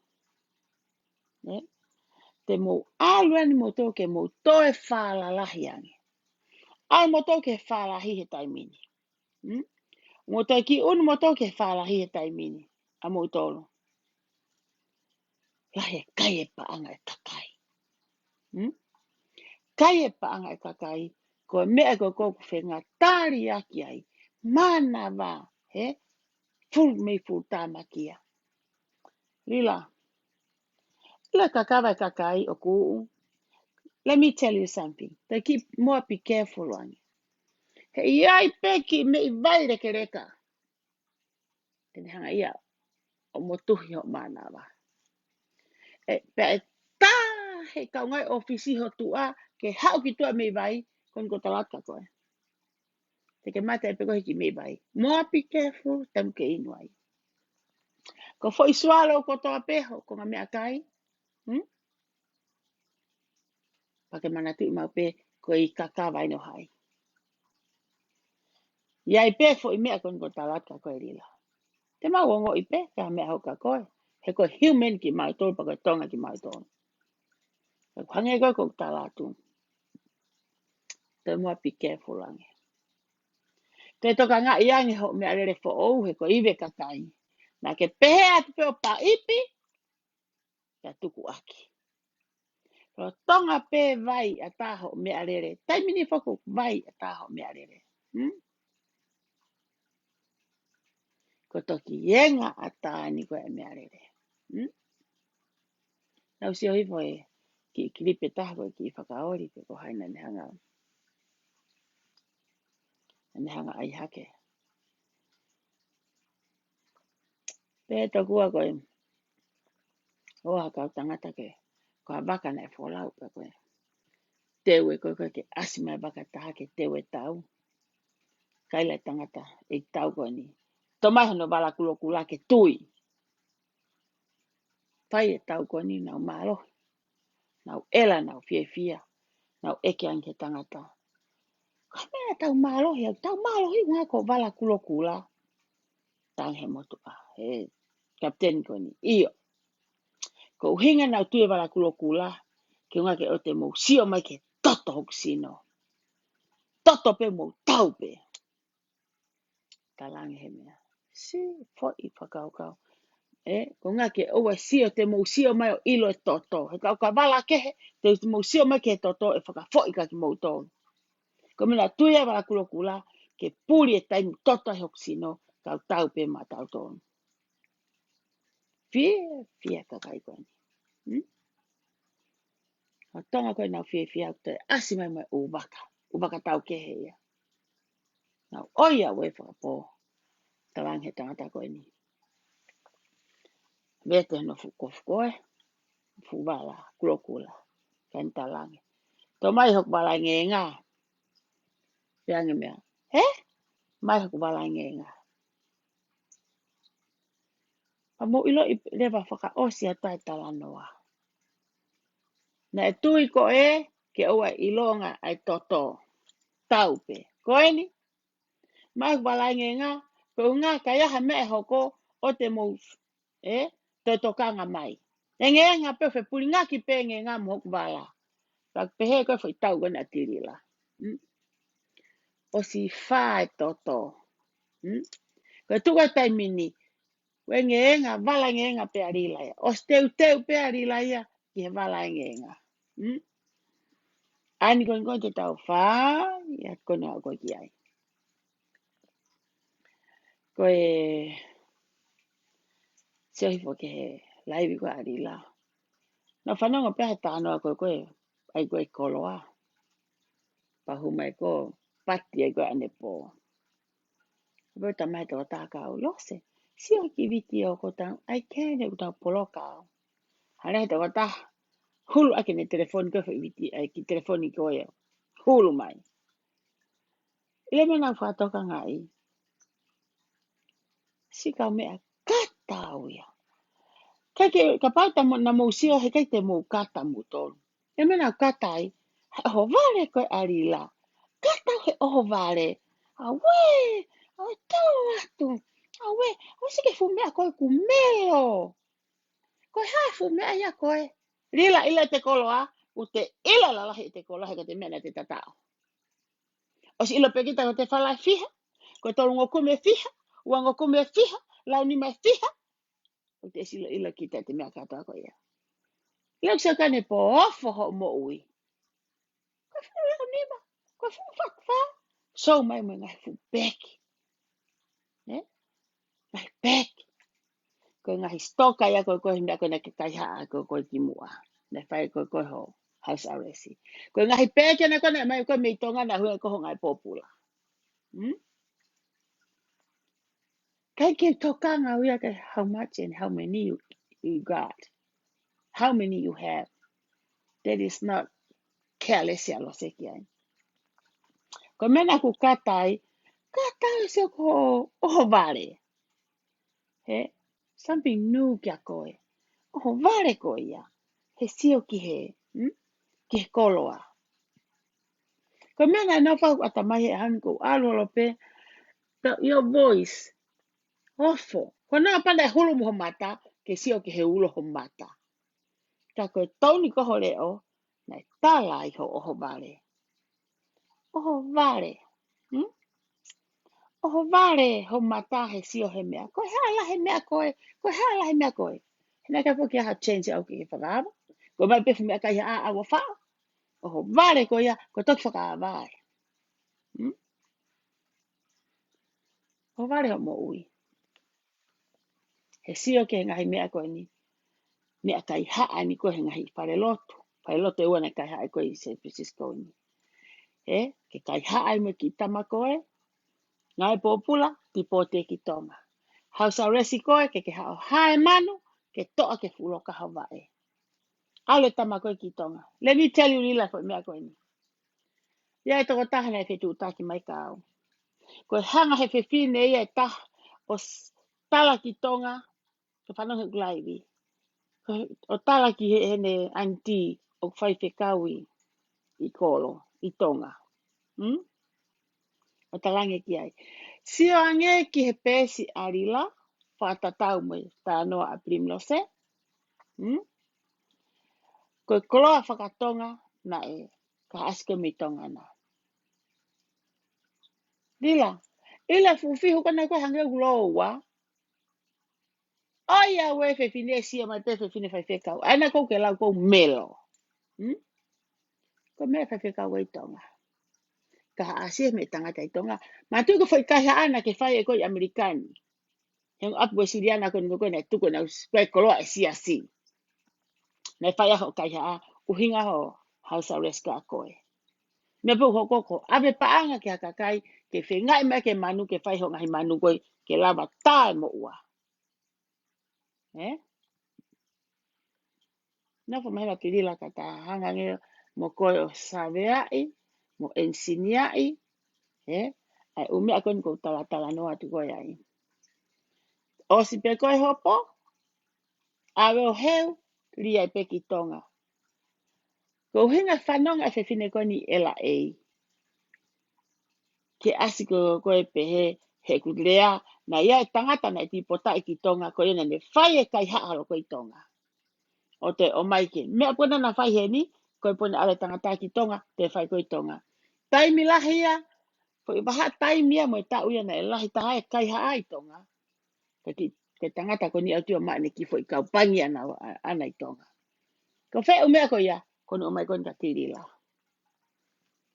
Te mou aluani mo tō ke mou toe whala lahi ange. Ai mo tō ke whala hi he taimini. Mo tō ki unu mo tō ke whala hi he taimini. A mou tolo. Lahi e kai e paanga e kakai. Kai e paanga e kakai. Ko mea ko kōku whenga tāri aki ai. Mana wā. Full me full tāmakia. Lila. Ila kakawa e kakai o kuu. Let me tell you something. They keep more be careful on. He iai peki me I vai reke reka. Tene hanga ia o motuhi ho mana wa. Pe e tā he kaungai ofisi ho tua ke hau ki tua me vai kon ko talaka koe. Te ke mata e peko hiki me vai. More be careful tam ke inuai. Ko foi swalo ko toa peho ko ngā mea kai. Pake mana tu mau pe ko I kakawai no hai. Iai pe fo I mea kon ko talaka koe rila. Te mau ongo I pe ka mea hoka koe. He ko human ki mai tō paka tonga ki mai tō. Hange koe ko talatu. Te mua be careful ange. Te toka ngā iange ho mea rere fo ou he ko iwe kakai. Nā ke pehe atu peo pa ipi. Ka tuku aki. Ro tonga pe vai a taho mea rere. Taimini foko vai a taho mea rere. Ko toki yenga a tāni koe mea rere. Nau si ohi fo e ki kiripe taho ki whakaori pe ko haina ne hanga. Ne hanga ai hake. Pe to kua koe. Oha kau tangata ke. Ko a baka na e wholau pe koe. Tewe koe koe ke asima e baka taha ke tewe tau. Kaila tangata e tau koe ni. Tomai hono wala kulo kula ke tui. Pai e tau koe ni nau malo. Nau ela nau fie fia. Nau eke anke tangata. Ka mea tau malo hi. Tau malo hi ngā ko wala kulo kula. Tang he motu a. He kapten koe ni. Iyo. Ko hinga nau tue wala kulo kula. Ke ngā ke o te mou sio mai ke toto hoku sino. Toto pe mou tau pe. Talangi he mea. Si, fo I whakaukau. Ko ngā ke oua sio te mou sio mai o ilo e toto. He kau ka wala kehe, te mou sio mai ke toto e whakafo I ka ki mou tō. Ko mina tuia wala kulo kula, ke puri e taimu toto he hoksino, kau tau pe ma tau tō. Fie kakai koe ni. Tonga koe nau fie au te asi mai mai ubaka. Ubaka tau kehe ia. Nau oia we whakapō. Talang he tangata koe ni. Vete no fukoe. Fuwala, kulo kula. Kain talangi. Tō mai hok wala ngā. peange mea. He? Mai ku balangenga. Pa mo ilo I lewa whaka osi a tai talanoa. Na e tui ko ke oa ilonga ai toto. Taupe. Koeni? Mai ku balangenga. Ko ngā kaya ha mea hoko o te mou. Te tokanga mai. E ngā pewe puri ngā ki penge ngā mo hoku bala. Pa pehe koe whai tau gana tirila. O si whae toto. Koe tuka tai mini. Koe ngā vala ngā pe arila ia. O teu pe arila ia. Ki he vala ngā. Ani koe te tau whaa. Ia kone au koe ki ai. Koe sehi fo ke he laivi koe arila. Na whanonga peha tānoa koe ai koe koloa. Pahu mai ko pati ai koe ane po. Koe ta mai tō tākau lose. Si o ki viti o ko tau. Ai kēne u tau polokau. Hane tō ta hulu ake ne telefoni koe whi viti ai ki telefoni koe. Hulu mai. Ile mena whatoka ngai. Si kau mea katau ia. Ka pauta na mousio he kai te mou kata mu tolu. Ile mena katai. Ho vale koe arila. Katau he oho vale. Awe. Awe tau atu. Awe. Awe sike fu mea koe ku meo. Koe hafu mea ia koe. Lila ila te koloa. Ute ila lalahi te koloa heka te mena te tatao. O si ilo pekita ko te whalai fiha. Koe tolu ngokume fiha. Ua ngokume fiha. Lau ni mai fiha. O te silo ilo kita te mea katoa ko ia. Ila kisa kane po ofo ho mo ui. Koe fu leo nima. Koe fu whakwha. So mai mo ngai fu beki. Ngai beki. Koe ngai stoka ia koe hinda koe na ke kaiha koe ki mua. Na whai koe ho house arrest. Koe ngai peke na koe na mai koe mei tonga na hui koe ngai popula. Kai ke tokanga uia ke how much and how many you got. How many you have. That is not careless ya lo se kia. Ko mena ku katai se ko vale. He, something new kia koe. Vale ko ia. He sio ki he, ki he koloa. Ko mena no whau atamai he hanko alolo pe, your voice, ofo. Ko nā pana hulu mo mata, ke sio ki he ulo ho mata. Ka koe tauni koho leo, nei tala i ho oho vale. Oho vale. Oho vale ho mata he sio he mea. Koe hala he mea koe. Koe hala he mea koe. Hena ka poki ha change au ki he whakaba. Koe mai pefu mea kai ha awa wha. Oho vale koe ia. Koe toki whakaba vai. Oho vale ho mo ui. He sio ke ngahi mea koe ni. Mea kai haa ni koe he ngahi whare lotu. Whare lotu e wana kai haa koe i San Francisco ni. Ke kai haa i me ki tama koe. Ngai popula, ti pote ki tonga. House arrest koe, ke hao hae manu, ke toa ke fuloka hawae. Ale tama koe ki tonga. Let me tell you lila koe mea koe ni. Ia e toko taha nei whetu utaki mai ka au. Koe hanga he whewhine ia e taha o tala ki tonga, ke whanonga glaivi. O tala ki hene anti o whai whekaui i kolo, i tonga. O talange ki ai. Sio ange ki he pēsi arila, whātatau mo tā noa a primlose. Koe koloa whakatonga na e ka aske mi tonga na. Lila, ila fufihu kana koe hange uloa. Oia we whewhine sia mai pe whewhine whaiwhekau. Aina kou ke lau kou melo. Koe mea whaiwhekau i tonga. Ka asia me tangata i tonga. Ma tui ko whaikaha ana ke whai e koe Amerikani. Heng apu e siriana koe niko ne tuko na koe koloa e siasi. Nei whai aho kaiha a uhinga ho house arrest ka koe. Me pu ho koko ave paanga ke hakakai ke whengai me ke manu ke whai ho ngahi manu koe ke lava tae mo ua. Nā wha mahera ki rila ka tā hanga ngea mo koe o saveai, mo ensiniai, Ai umea kon ko tala no atu ko ai. O si pe koe hopo, awe o heu, ria pe ki tonga. Ko hinga whanonga e whiwhine koni ela ei. Ke asi ko koe pe he kudrea, na ia e tangata na e ti pota i ki tonga, ko ina ne whai e kai haalo ko i tonga. O te o maike, mea puna na whai he ni, koe puna ale tangata ki tonga, te whai ko i tonga. Taimi lahi ia, ko i waha taimi ia mo e tau ia na e lahi taha e kai haa i tonga. Ke tangata ko ni atua maa ne ki fo i kau pangi ana i tonga. Ko whea umea ko ia, kono o mai koni ka ti lila.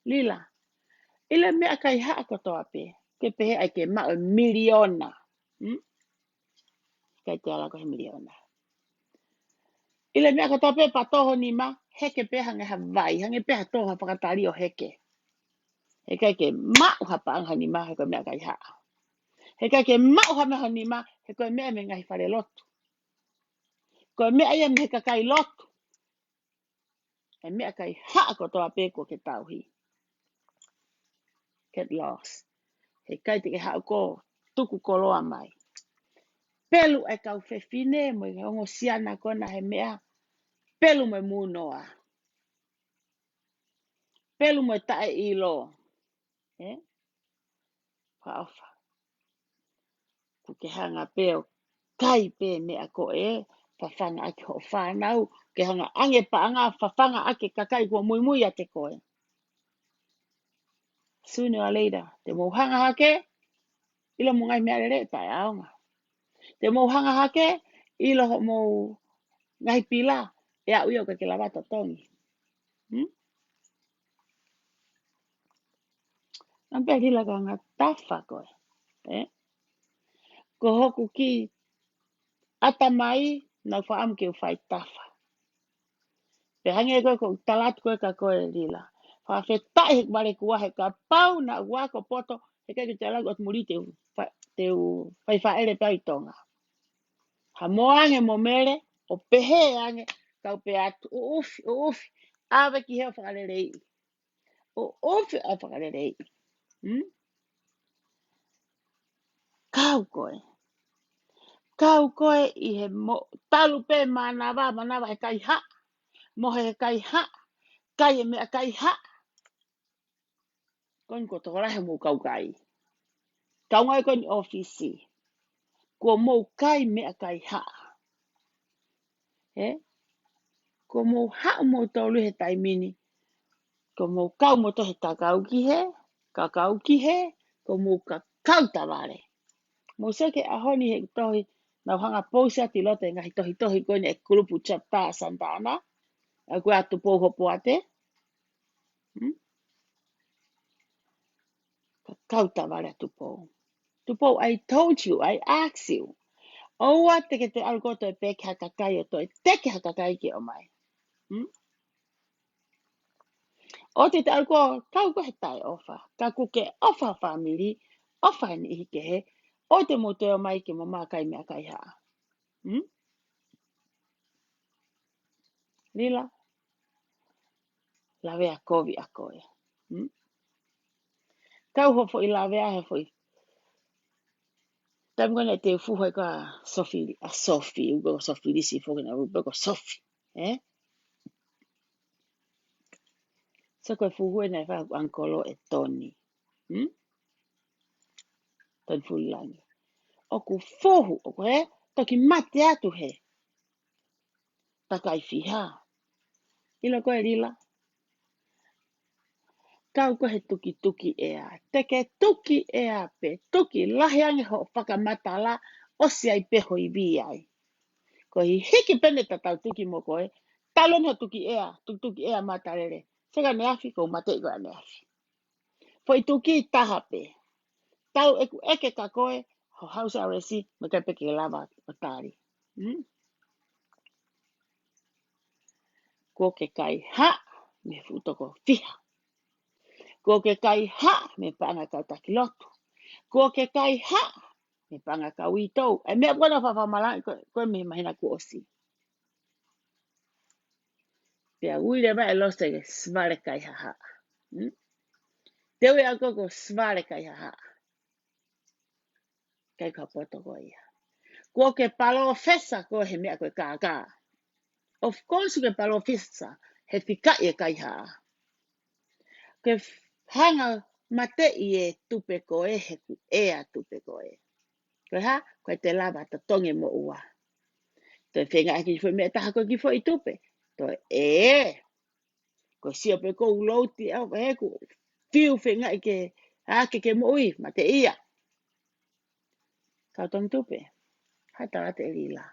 Lila, ila mea kai haa kotoa pe, ke pehe ai ke mao miliona. Kai te ala ko he miliona. Ila mea kotoa pe patoho ni ma, heke pe hange ha vai, hange pe ha toha whakatari o heke. He kai ke mau hapa anga ni ma, he koe mea kai haa. He kai ke mau hapa ni ma, he koe mea me ngai whare lotu. Koe mea ia me ka kai lotu. He mea kai haa kotoa pe ko ke tauhi. Get lost. He kai te ke haa ko tuku koloa mai. Pelu e kau whewhine mo i hongo siana kona he mea. Pelu mo i munoa. Pelu mo i tae i lo. Whaofa. Ku ke hanga peo kai pe mea ko whawhanga ake ho whanau. Ke hanga ange pa anga whawhanga ake kakai kua mui mui a te koe. Sooner or later, te mouhanga hake, ilo mo ngai mea rere tae aonga. Te mouhanga hake, ilo mo ngai pila, e a uio ka ke lawata tongi. Nampe hila ka ngā tafa koe. Ko hoku ki ata mai, nau whaam ke uwhai tafa. Pe hange koe ko talat koe ka koe lila. Whawhe tae hek mare kua he ka pau na wako poto, he kai ke te alagu at muri te whai whaere pau tonga. Ha moange mo mere, o pehe ange, kau pe atu, o ufi, awe ki heo whakarerei. O ufi a whakarerei. Kau koe i he talu pe manawa he kai ha, mohe he kai ha, kai e mea kai ha. Koin ko toko rahe mou kau kai. Kau ngai koin ofisi. Ko mou kai mea kai ha. Ko mou ha mou tolu he taimini. Ko mou kau mo to he kakau ki he, ko mou kakau taware. Mou seke ahoni he tohi, nau hanga pousi ati lote ngahi tohi koine e kulupu chapta santana. A koe atu pouho poate. Kakau taware atu pou. Tupo, I told you, I asked you. Oua teke te algoto e peke hakakai o toi, teke hakakai ki o mai. O te algo, kau ko he tai ofa. Ka kuke ofa family, ofa ni hike he. O te mote o mai ke mama kai mea kai haa. Lila, lawe a kovi a koe. Kau hofo I lawe a he foi. Tam gona te fuhoi ka Sophie, ugo Sophie disi fokina, ugo Sophie. So koe fuhoi na wha ankolo e Tony. Ton fulangi. O ku fohu, o koe, toki mate atu he. Takai fiha. Ilo koe lila. Kau kohe tuki ea. Teke tuki ea pe. Tuki lahi ange ho whakamata la. Osi ai peho I vi ai. Ko hi hiki pene tatau tuki mo koe. Talon ho tuki ea matarere. Sega ne afi ko mate I koe ne afi. Foi tuki taha pe. Tau eku eke ka koe. Ho hausa aresi. Me kai peke lava o tari. Ko ke kai ha. Me futoko fiha. Ko ke kai ha. Me panga kau takilotu. Ko ke kai ha. Me panga kau I tau. E mea kona whawhamalai koe me mahina ku osi. Pea uile mai e loste ke svare kai ha ha. Te ue a koko svare kai ha. Kai ka poto ko ia. Ko ke palo fesa ko he mea koe kaka. Of course ke palo fesa he fika e kai ha. Ke hanga mate i e tupe ko e he ku e a tupe ko e. Koe ha, koe te lava ta tonge mo ua. Te whenga aki fo mea taha koe ki fo I tupe. To ko sia pe ko ulauti au he ku fiu whenga I ke mo ui, ma te ia. Ka tong tupe. Hata te lila.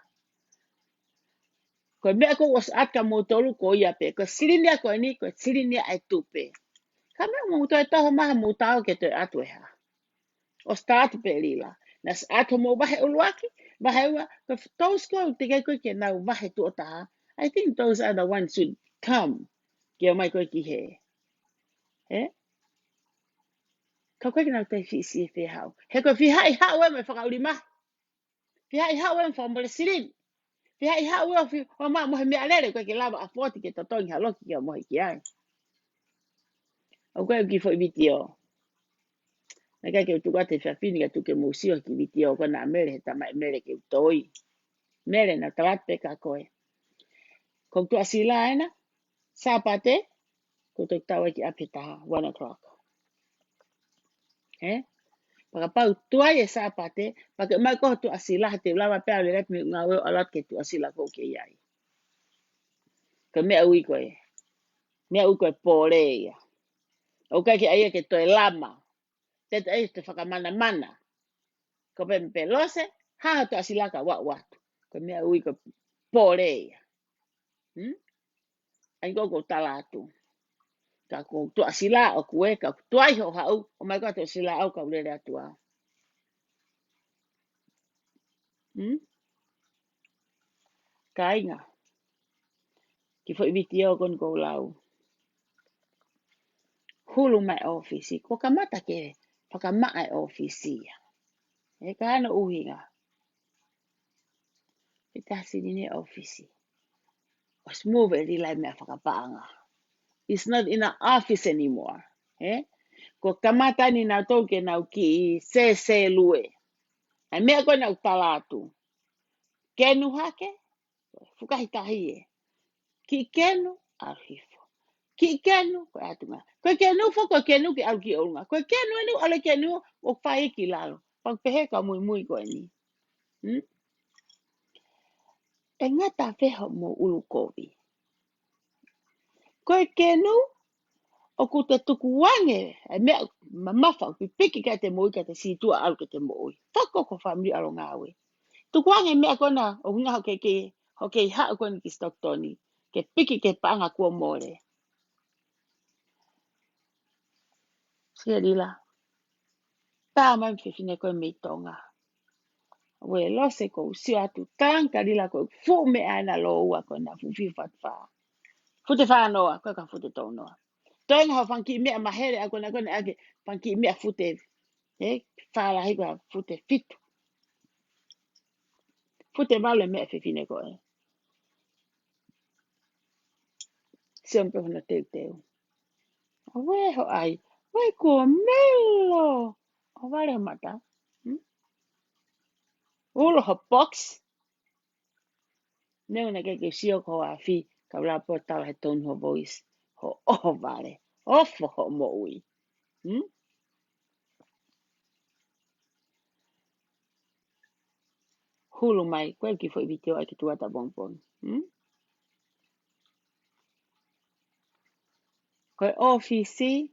Ko mea ko was atka mo tolu ko ia pe. Ko sirinia ko ni ko sirinia ai tupe. Ka mea mo to e taho maha mo tau ke te atu e ha. O start pe lila. Nas atu mo bahe uluaki. Bahe ua. Ko those ko te kai koe ke nau bahe tu o taha. I think those are the ones should come. Ki o mai koe ki he. Eh? Ka koe ki nau te fi si e whi hau. He koe fi hai hau e me whakauri mahi. Fi hai hau e me whamole sirin. Fi hai hau e fi o maa mohe mea lere koe ke lava a 40 ke tatongi haloki ki o mohe ki ai. O koe ki fo I biti o. Na kai ke utuka te whiawhini ka tuke musio ki biti o kona mere he tamai mere ke utoi. Mere na tawat pe ka koe. Kong tu asila ena. Sapate. Ko tuk tawa ki apita 1 o'clock. Eh? Paka pau tuai e sapate. Paka mai koho tu asila te lava pea le repi ngā weo alat ke tu asila ko ke iai. Ka mea ui koe. Mea ui koe pōre ia. O kai ki aia ke toi lama. Teta e te whakamana mana. Ko pe mpe lose. Haha tu asila ka watu. Ka mea ui koe pōre ia. Ai ko talatu. Ka ko tu asila o kue ka tuai ho hau. O mai ko tu asila au ka ulere atua. Ka inga. Ki fo ibiti o kon ko lau. Hulu mai ofisi. Ko ka mata ke whakamaa ofisi. E ka ana uhinga. E tasi ni ofisi. Was move e rilai mea whakapaanga. It's not in an office anymore. Eh? Ko kamata ni na toke na ki se lue. Ai mea koe na talatu. Kenu hake? Fukahitahi e. Ki kenu? Arhifo. Ki kenu? Koe atunga. Koe kenu fo koe kenu ki au ki orunga. Koe kenu enu ale kenu o whae ki lalo. Pang pehe ka mui koe ni. E ngata wheho mo ulu kovi. Koe kenu o ku te tuku wange. E mea mamafa ki piki ka te moi ka te situa au ke te moi. Whako ko whamri alo ngawe. Tuku wange mea kona o hunga hoke I hao kona ki Stocktoni. Ke piki ke paanga kua more. Sia rila. Tā mai whiwhine koe mei tonga. We lose ko usio atu tanka rila koe fu me aina lo ua koe na fufi fatwha. Fute whanoa, koe ka fute tonoa. Toinga ho whanki mea mahere a kona kone ake whanki mea fute. Whala hiko fute fitu. Fute vale mea whiwhine koe. Siompe hona teu. We ho ai. We ko melo. O vale mata. Ulo ho box. Neu na ke sio ko a fi. Ka wala po tala he tonu ho voice. Ho vale. Ofo ho mo ui. Hulu mai. Koe ki fo I viteo ai ki tuata bonbon. Koe ofisi.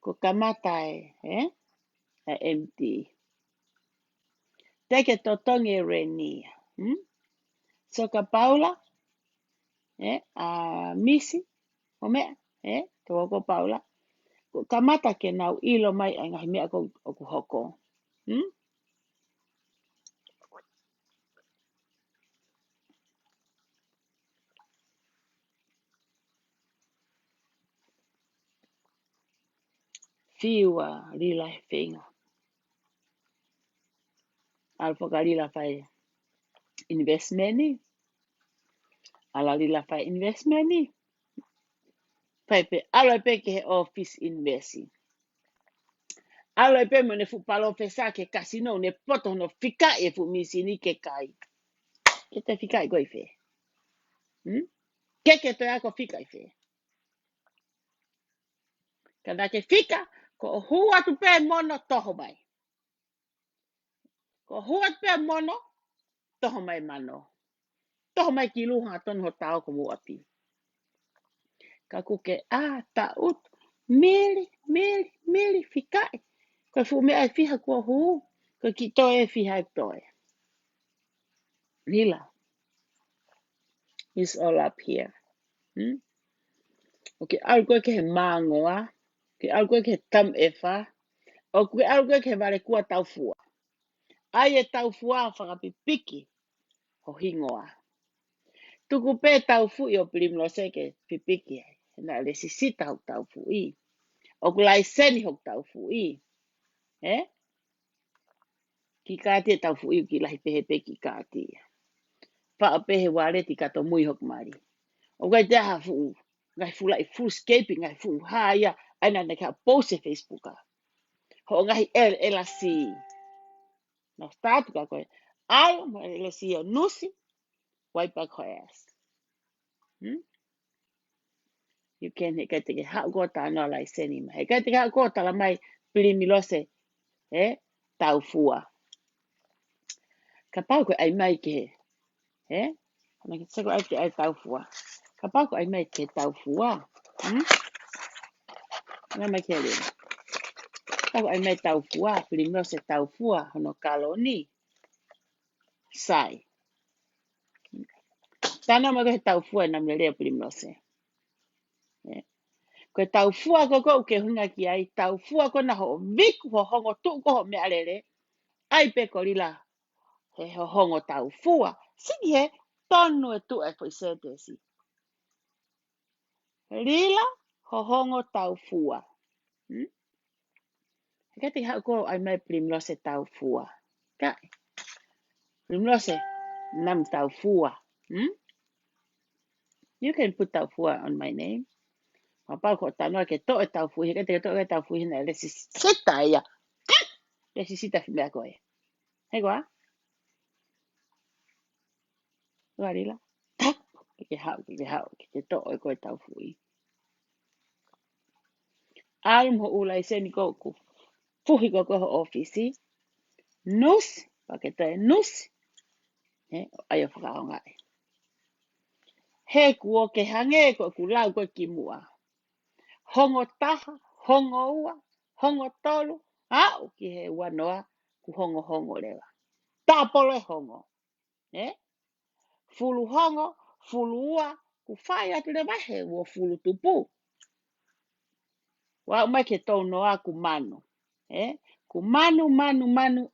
Ko kamata e. Empty. Teke totongi renia. So ka Paula. Misi. O mea. Ka wako Paula. Ko kamata ke nau ilo mai ai ngahi mea ko ku hoko. Fiua rila he whenga. Alfoka rila whai investmenti. Ala rila whai investmenti. Whai pe ala pe ke he office investi. Alo pe mo ne fu palo fesa ke casino ne poto no fika e fu misini ke kai. Ke te fika i fe. Ke te ako fika i fe. Kada ke fika ko hua tu pe mono toho mai. Ko hua tu pe mono toho mai mano. Toho mai ki luha ton ho tau ko muapi. Ka kuke ta ut mili fikai. Ko fu me ai fiha ko hu. Ko ki to e fiha toe. Lila. It's all up here. Okay, algo ke he mangoa. Okay, algo ke tam efa. Okay, algo ke vale kua tau fua. Ai e tau fua whakapipiki ho hingoa. Tuku pe tau fu i o primlo seke pipiki ai. Na le sisita ho tau fu i. O kulai seni ho tau fu i. Ki kātia tau fu i ki lahi pehe pe ki kātia. Wha pehe wale ti kato mui hok mari. O kai jaha fu. Ngai fu lai full scaping ngai fu haia. Aina ne ka post e Facebooka. Ho ngai ela si. No start ka koe. Ai mo ela si o nusi. Waipa koe as. You can he kai te ke hao gota no lai seni mai. He kai te ke hao gota la mai pili milose. Tau fua. Ka pau koe ai mai ke he. Hana ki seko ai ke ai tau fua. Ka pau koe ai mai ke tau fua. Nga mai ke le. Ka koe ai mai tau fua. Pili milose tau fua. Hono kaloni. Sai. Tana mo ke tau fua na mlelea pili milose. Ko tau fua ko ke hunga ki ai tau fua ko na ho viku ho hongo tu ko ho me alele ai pe ko lila he ho hongo tau fua sigi he tonu e tu e foi sete si lila ho hongo tau fua ka te ha ko ai mai primlose tau fua ka primlose nam tau fua you can put tau fua on my name apa ko tanu ke to e tau fu he ka te to e tau fu na le si sita ya le si sita fi me ko e he ko Varila. Ke hau, ke te to e koe tau fui. Alum ho ulai seni koku. Fuhi ko ho ofisi. Nus, pake te nus. Ai o whakaonga e. He kuo ke hange ko ku lau ko ki mua. Hongo taha, hongo ua, hongo tolu. Au ki he wanoa ku hongo lewa. Tapolo e hongo. Fulu hongo, fulu ua, ku whai atu le mahe wo fulu tupu. Wa mai ke tau noa ku manu. Ku manu,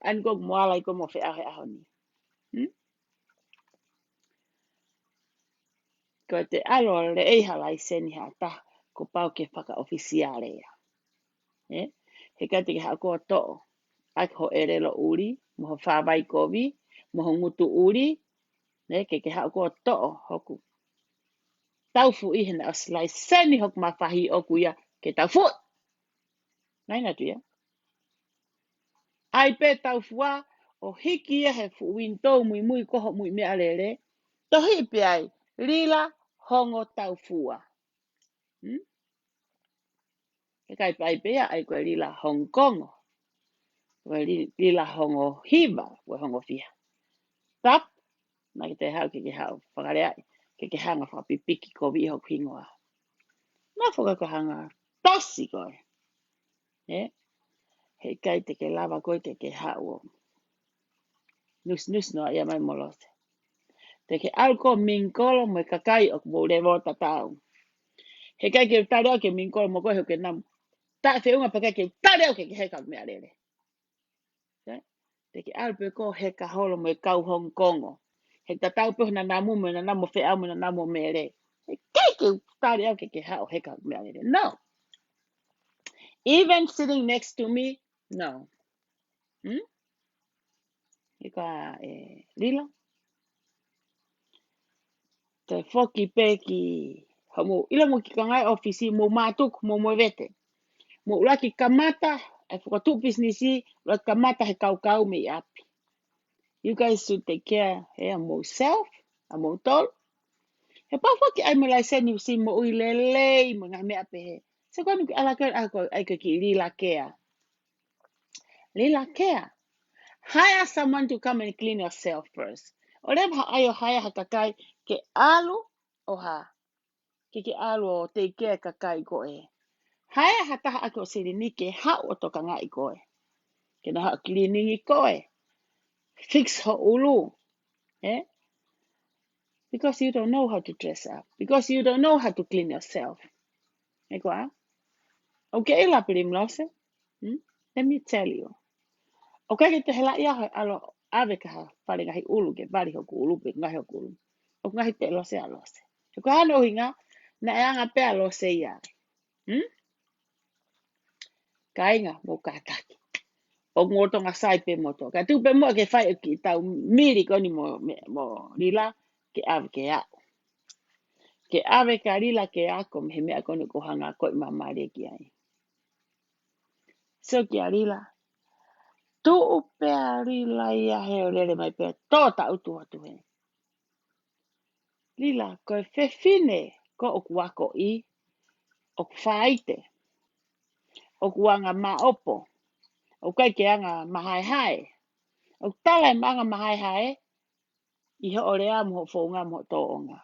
an go moala i ko mo fe ahe ahoni. Ko te alo le eiha lai seni hata ko pau ke whaka ofisiale ia. He ka te ke hako to ak ho ere lo uri, mo ho whawai kovi, mo ho ngutu uri, ke hako to hoku. Tau fu i hena as lai seni hok mawhahi oku ia ke tau fu. Naina tu ia. Ai pe tau fua o hiki e he fu wintou mui koho mui mea lere. To hipi ai lila hongo tau fua. E kai pai pea ai koe lila Hong Kong. Koe lila hongo hiva koe hongo fia. Tap, na ke te hau ke hau. Whakare ai ke hanga whapipiki ko viho kingoa. Na whaka ko hanga tasi koe. He kai te ke lava koe ke hau. Nus no ia mai molose. Te ke alko minkolo mo kakai o mo le vota tau. He kai ke tare ke minkolo mo koe ke nam. Ta fe unga pa ke tare ke he ka me alele. Te ke alpe ko he ka holo mo kau Hong Kong. He ta tau pe na namu mo na namo fe amu na namo mere. He kai ke tare ke ha he ka me alele. No. Even sitting next to me, no. Ika lila. Te foki peki homo ila mo ki kangai ofisi mo matuk mo vete. Mo ulaki kamata e whakatu businessi, la kamata he kau me api. You guys should take care of yourself, mo tol. He pa whaki ai mo lai seni si mo ui lele, mo ngā mea pehe. Se konu ki ala kera ai ki lila kea. Lila kea. Hire someone to come and clean yourself first. O lem ha ayo hire ha kakai ke alu o ha. Ke alu o te kea kakai ko e. Hire ha taha ako siri ni ke ha o toka ngā i koe. Ke na ha cleaning i koe. Fix ho ulu. Eh? Because you don't know how to dress up. Because you don't know how to clean yourself. E koa? Okay, la pilim lose. Let me tell you. Okay, te hela ia alo ave ka whare ngahi ulu ke wari hoku ulu pe ngahi hoku ulu. O ngahi te lose a lose. E koa hano hinga, na e anga pea lose ia. Ka inga mo kātaki. O ngoto ngā sai pe moto. Ka tu pe mo ke whai ki tau miri koni mo lila ke ave ke a. Ke ave ka lila ke a ko me mea koni ko hanga ko i mamare ki ai. So ki a lila. Tu upea lila ia he o lele mai pea. Tō ta utu atu he. Lila, koe whewhine ko o kuako i. O kuwhaite. O kuanga maopo. O kai ke anga mahai hai. O tala e manga mahai hai. I ho o rea mo whaunga mo tōonga.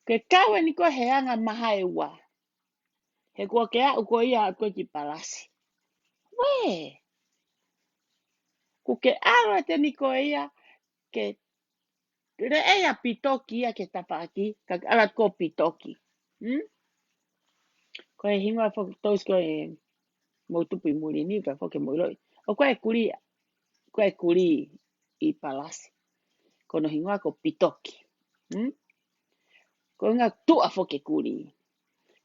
Ke kawe ni ko he anga mahai ua. He kua ke au ko ia a koe ki palasi. Wee. Ku ke ara te ni ko ia ke re ea pitoki ia ke tapaki. Ka ala ko pitoki. Ko he hinga whak tos ko e mo tupi muri ni ka whake mo iloi. O ko e kuri i palasi. Kono hinga ko pitoki. Ko inga tua whake kuri.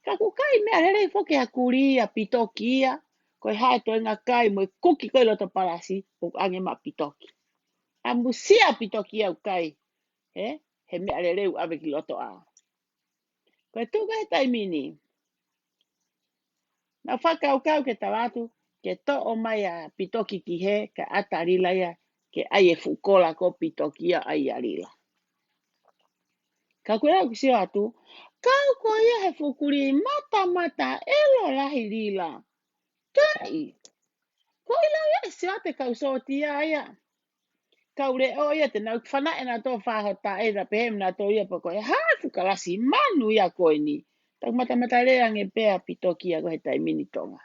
Ka ku kai mea rere whake ha kuri a pitoki ia. Ko hae to inga kai mo kuki koe loto palasi. O ange ma pitoki. A musia pitoki au kai. He mea rere u ave ki loto a. Ko e tuka he taimini. Na whakau kau ke tawatu. Ke to o mai a pitoki ki he. Ka atarila ia. Ke ai e fukola ko pitoki ia ai a rila. Ka kura ku si atu. Kau ko ia he fukuri mata elo lahi rila. Kai. Ko ila ia si ate kau soti ia. Kau re o ia te nau whana e na tō whahota e ra pehem na tō ia pa koe. Hāfu kalasi manu ia koe ni. Tak mata rea nge pēa pitoki ia koe tai mini tonga.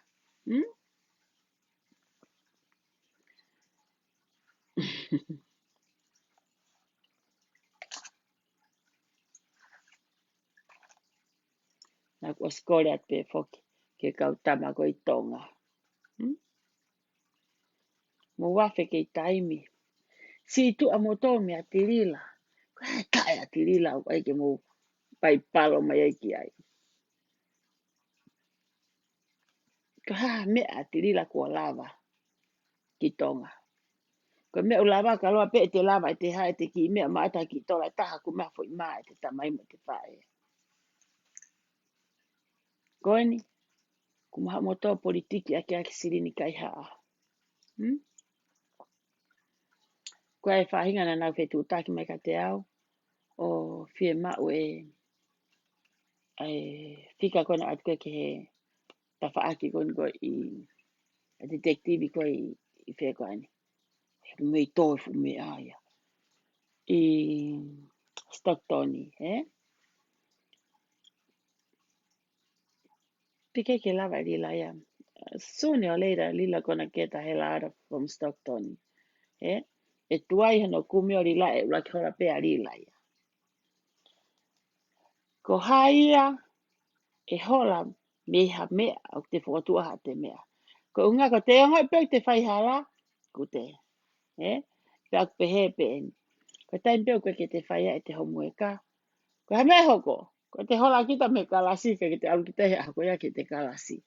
Nā kua skole at pē whoki. Ke kau tama koe tonga. Mo wafe ke taimi. Si tu a moto me a tirila. Koe kai a tirila o ai ke mo pai palo mai ai ki ai. Ko me a tirila kua lava. Ki tonga. Ko me o lava ka loa pe te lava e te hae te ki mea maata ki tola taha ku mea fo i maa e te tamai mo te whae. Koe ni. Ku maha moto politiki ake ake sirini kai haa. Koe e whahinga na nau whetu taki mai ka te au. O whie mau e whika kona atu koe ke he tawhaaki koni koe i detektivi koe i whea koe ani. He mei tōfu me aia. I Stocktoni, Pike ke lava lila ia. Sooner or later, lila gonna get a hell out of from Stocktoni. E tuai hano kumio lila e ula kora pea lila ia. Ko haia e hola meha mea o te whatua ha te mea. Ko unga ko te onga peo te whaihara, ko te. Pea pehe peen. Ko taim peo koe ke te whaia e te homu e ka. Ko ha mea hoko. Ko te hola kita me kalasi ka ke te alu kita he ako ia ke te kalasi.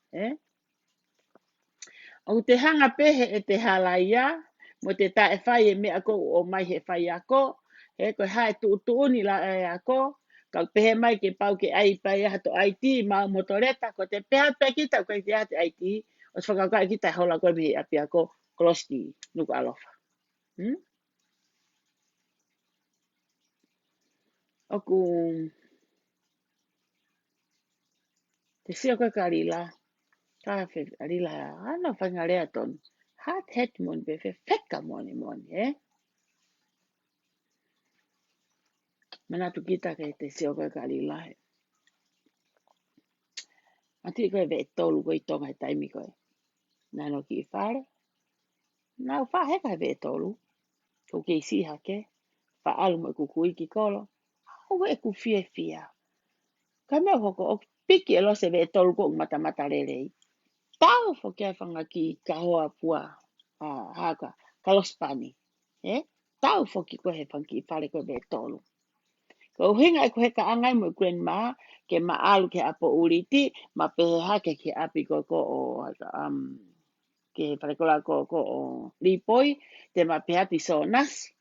O te hanga pehe e te halaia, mo te tae whai e mea ko o mai he whai ako, ko hae tuuni la e ako, ka pehe mai ke pau ke ai pai hato IT, ma motoreta, ko te peha pe kita ko te hate IT, o whakaka ki tai hola koe mihi apia ko Koloski nuku alofa. Oku te sio koe ka rila, ka fe rila ano whangarea ton. Hat het mon be fe wheka moni, Mana tu kita ke te sio koe ka rila he. Mati koe ve tolu koe tonga he taimi koe. Nano ki whare. Nau wha heka ve tolu. Ko ke si hake. Wha alu mo kukui ki kolo. Hau e ku fia. Ka mea hoko o piki e lose ve tolu ko mata rerei. Tau fo kia whanga ki ka hoa pua. Haka. Kalospani. Tau fo ki koe he whanki whare koe ve tolu. Ko hinga e koe ka angai mo kuen ma. Ke ma alu ke apo uriti. Ma pehe hake ki api ko o ke wharekola ko o ripoi. Te ma pehe api so nasi.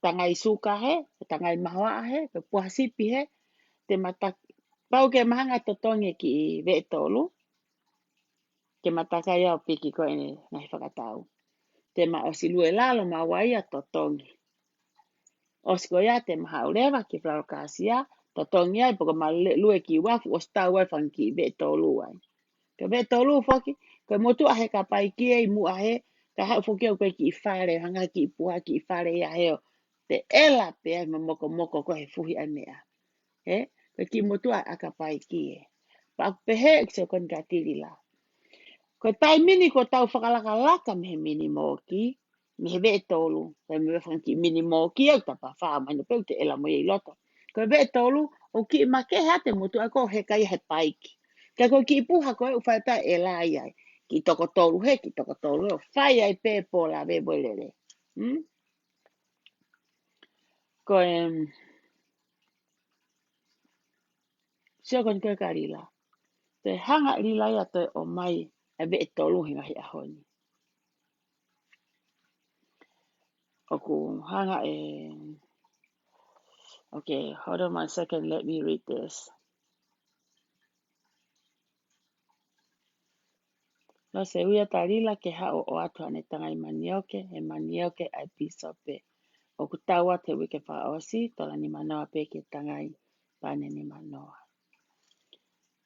Tangai suka he. Tangai mahoa he. Ke puhasipi he. Te mata pau ke mahanga totongi ki ve tolu. Ke mataka ia o piki ko ene ngai whakatau. Te ma o silue lalo ma waia totongi. O siko ia te maha urewa ki whakasia. Totongi ai poko ma lue ki wafu o stau wai whanki ve tolu ai. Ke ve tolu whoki. Ke motu ahe ka pai ki e mu ahe. Ka hau whoki au koe ki i whare. Hanga ki i puha ki i whare ia heo. Te ela pe ai ma moko ko he fuhi ai mea. Ko ki motu a ka pai ki e. Pa pehe e kso kon ka tiri la. Ko tai mini ko tau whakalaka me he mini moki. Me he ve tolu. Ko me whanki mini moki au tapa wha. Mai no peu te ela mo i loto. Ko ve tolu. O ki ma ke hate motu a ko he kai he pai ki. Ka ko ki puha ko e u whaita e la ai. Ki toko tolu he. Ki toko tolu he. Whai ai pe po la ve boilere. Ko sio kon koe ka rila. Te hanga rila ia toi o mai e ve tolu hinga hi ahoni. Oku hanga Okay, hold on 1 second. Let me read this. No se uia tarila ke hao o atu ane tangai manioke, e manioke ai pisope. Oku taua te wike wha osi, tola ni manoa pe ke tangai pane ni manoa.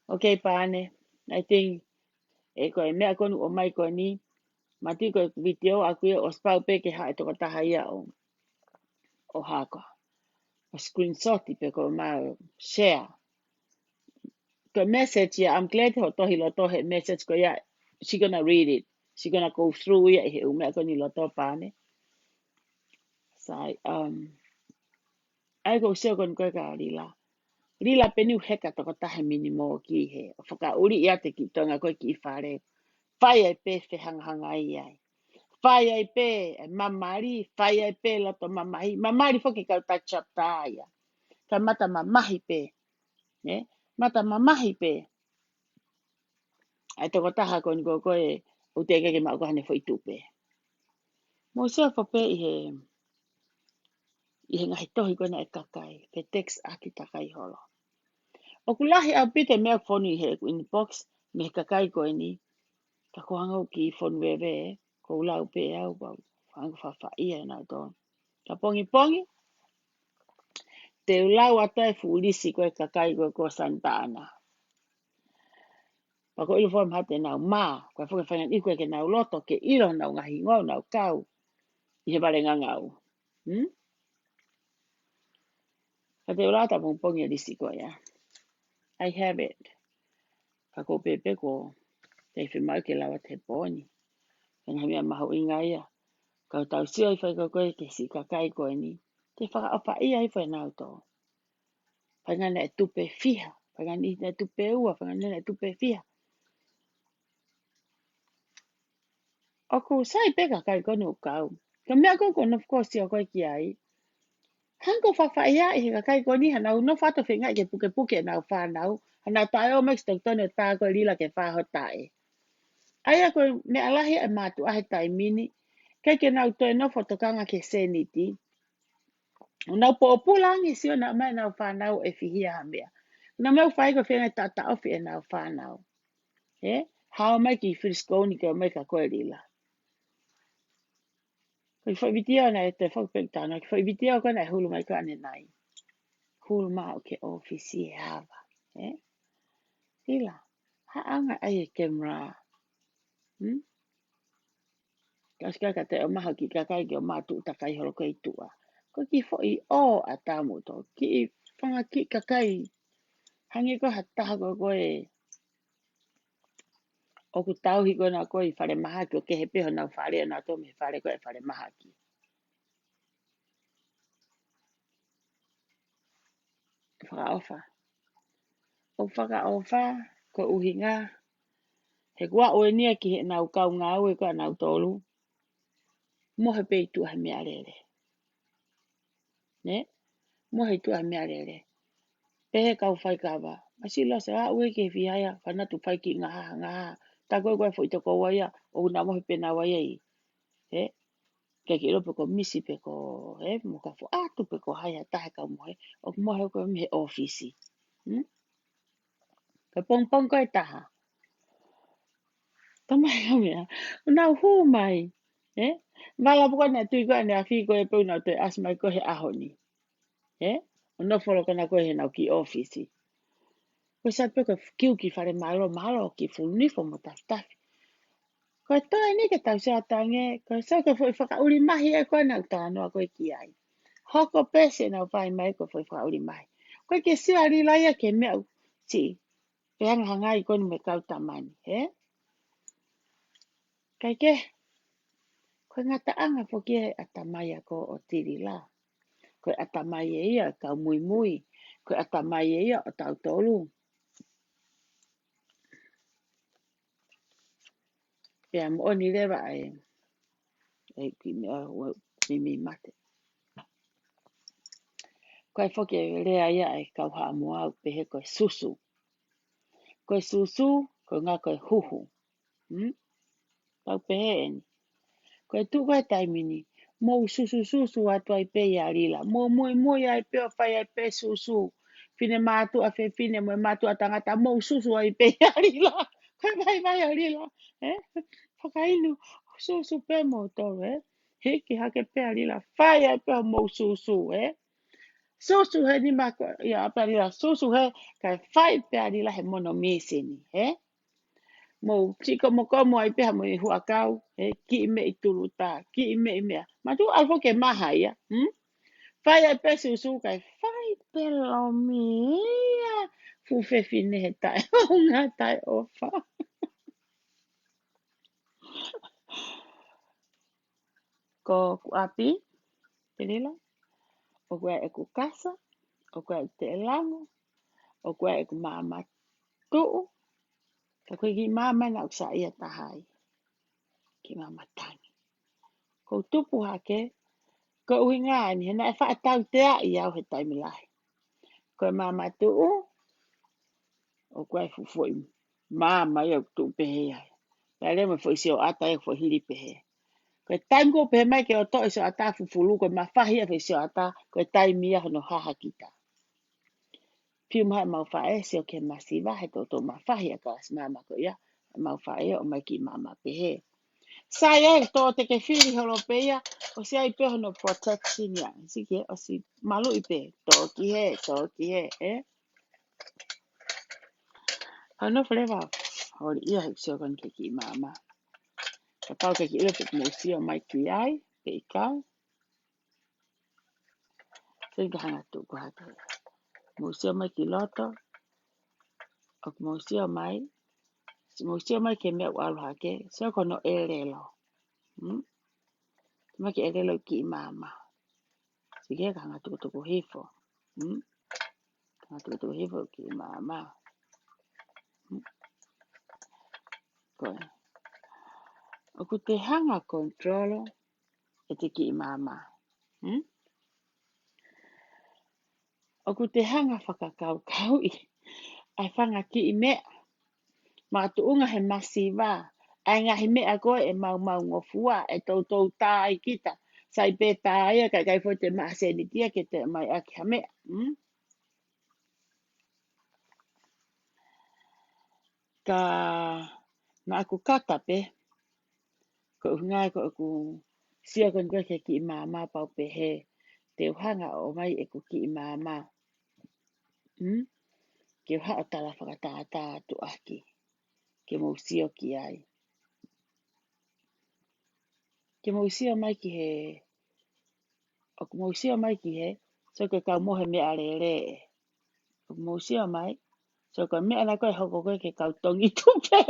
Okay, pane. I think e koe mea konu o mai koe ni, mati koe video a kuia o spau pe ke hae toko taha ia o hako. O screenshoti pe koe mai share. Koe message ia, I'm glad ho tohi lo tohe message koe ia, she gonna read it. She gonna go through ia he umea koe ni lo to pane. So, ai ko seo kon koe ka rila. Rila peniu heka toko tahe minimo ki he. O whaka uri ia te ki tonga koe ki whare. Whai ai pe whi hanga ai. Whai ai pe mamari, whai ai pe loto mamahi. Mamari whoki kau ta chapta ia. Ka mata mamahi pe. Mata mamahi pe. Ai toko taha kon koe o te keke mao kohane fo i tupe. Mo seo whape i he ngahi tohi kona e kakai. Pe text aki takai holo. O kulahi au pite mea whonu i he inbox. Me kakai koe ni. Ka kohanga ki whonu wewe. Ko ulau pe au. Whangu whawha ia e nau tōn. Ka pongi. Te ulau atai fuulisi koe kakai koe ko Santa Ana. Pako ilu whom hate nau maa. Koe whakawhangan i koe ke nau loto. Ke ilo nau ngahi ngau nau kau. I he wale ngangau. Ka te ulau ta pongi lisi koe ya. I have it. Kako pepe ko te whimau ke lawa te pōni. Kanga mea maho inga ia. Kau tau sio i whai koe ke si kakai koe ni. Te whakaopa ia i whai nau tō. Whangana e tupe fiha. Whangana e tupe ua. Whangana e tupe fiha. Oku sai pe kakai koe o kau. Ka mea koe koe of course o koe ki ai. Hanko whawha ia i he kakai koe ni. Hanau no whato whinga ke puke nau whanau. Hanau tae o mex tōne tā koe lila ke whahotae. Aia koe me alahi e mātu ahe tai mini. Kei ke nau toi no fotokanga ke seniti. Nau po pulangi sio na mai nau whanau e whihia hamea. Na meu whai ko whenga tata ofi e nau whanau. Hao mai ki Frisco ni ka mai ka koe rila. Koi whai vitia na e te whakapekitana, ki whai vitia o kana e hulu mai ka ane nai. Hulu maa o ke ofisi e hawa. Rila, haanga ai e kemra. Kaska ka te o maha ki kakai ki o mātu takai holo kei tua. Ko ki whai o a tāmu to. Ki whanga ki kakai. Hangi ko hataha ko koe. O ku tauhi ko na koe i whare maha ki o ke he peho na whare o na tō me whare koe whare maha ki. Whakaofa. O whakaofa ko uhinga. He kua oe nia ki he nau kau ngā ue ko nau tōlu. Mohe peitu ha mea rere. Ne? Mohe tu ha mea rere. Pehe kau whai kawa. Masila se a ue ke whiaia. Whanatu whai ki ngaha ngaha. Tā koe koe fo i toko waia. O una mohe pena waia i. Kei ki rope ko misi pe ko. Mo ka fo atu pe ko haia tahe kau mohe. O mohe ko me ofisi. Ka pong pong koe taha. Tamai ka mea. Unau hū mai. Wala puka na tui koe ne a whi koe pau na te asmai koe he ahoni. Ono wholo kana koe he nau ki ofisi. Koe sa pe koe kiu ki whare malo ki full uniform mo taftafi. Koe toi ni ke tau sa tange. Koe sa koe fwoi whakauri mahi e koe nau tānoa koe ki ai. Hoko pese nau whai mai koe fwoi whakauri mahi. Koe ke siwa ri laia ke mea ti. Pe hanga hanga i koe ni me kau tamani. Kai ke. Koe ngata anga whoki e atamai a ko o tiri la. Koe atamai e ia kau mui mui. Koe atamai e ia o tau tolu. Pea mo oni rewa e ki mi mate. Koe whoki e rea ia e kau haa mua au pehe koe susu. Koe susu, koe ngā koe huhu. Tau pehe eni. Koe tu koe taimini. Mou susu atu ai pe ia rila. Mou mui ai pe o whai ai pe susu. Fine mātu a whi fine mo mātu a tangata. Mou susu ai pe ia rila. Koe vai a rila. Whakainu. Susu pe mo tōre. Hiki hake pe a rila. Whai ai pe o mou susu. Susu he ni mako. Ia apa rila. Susu he. Kai whai pe a rila he mono misini. Mo chiko mo komo ai pe mo i huakau ki me i tulu tā ki me i mea ma tu alfo ke maha ia fai ai pe susu kai fai pe lo mia fu fe fine he tai o ngā tai ofa ko api pelila o kua e ku kasa o kua e te elango o kua e ku mama tuu ka koe ki mama na uksa ia tahai ki mama tangi ko tupu hake ko uhinga ni hena e wha tau te a i au he taimilahi. Ko mama tuu o koe fufoi mama ia tu pehe ai. Pere me foi sio ata e foi hiri pehe. Ko tango pehe mai ke o to sio ata fufulu ko mawhahi a foi sio ata ko taimia no haha kita. Piu mai mau fae sio ke masiva he to mawhahi a kas mama ko ia mau fae o mai ki mama pehe. Sai e to te ke whiri holo peia o si ai peho no protection ia. Sike o si malu i pe to ki he. Ano wharewa hori ia hek sio kan ke ki mama. Ka pau ke ki ilo pe museo mai ki ai pe i kau. Sai ka hanga tu ko hata. Museo mai ki loto. O museo mai ke mea walu hake. Sio kono erelo. Mai ke erelo ki mama. Sige ka hanga tuku hifo. Hanga tuku hifo ki mama. Koe. O ku te hanga kontrolo e te ki mama. O ku te hanga whakakau i. Ai whanga ki i mea. Ma tu unga he masiva. Ai ngahi mea koe e mau ngofua e tau tā i kita. Sai pe tā ia kai fo te maaseni tia ke te mai aki ha mea. Ka Na aku kata pe. Ko ngai ko aku sia kon ko ke ki mama pau pe he. Te uhanga o mai e ku ki mama. Ke ha o tala whakatata tu aki. Ke mausio ki ai. Ke mausio mai ki he. O ku mausio mai ki he. So ke kau mohe mea re. O ku mausio mai. So ko mea na koe hoko koe ke kau tongi tupe.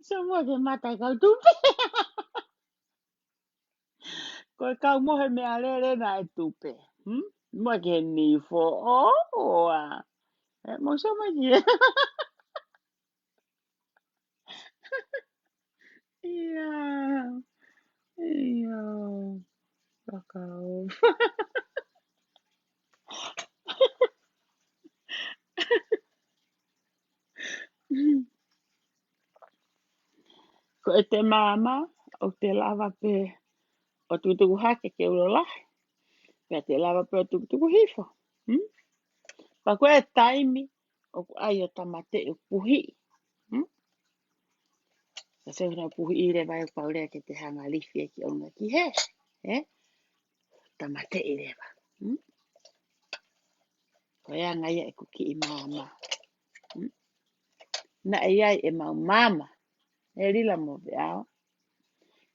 So mua ke mata kau tupe. Koe kau mohe mea re na e tupe. Mua ke ni fo oa. Mausio mai ki he. Ia. Ia. Kakao. Ko e te mama o te lava pe o tukutuku hake ke ulola. Pea te lava pe o tukutuku hifo. Pa koe e taimi o ku ai o tamate o puhi. Ka se huna puhi i re vai o paurea ke te hanga lifi e ki onga ki he. Tamate i rewa. Ko ea ngai e ku ki i mama. Na e ai e mau mama. E rila mo ve ao.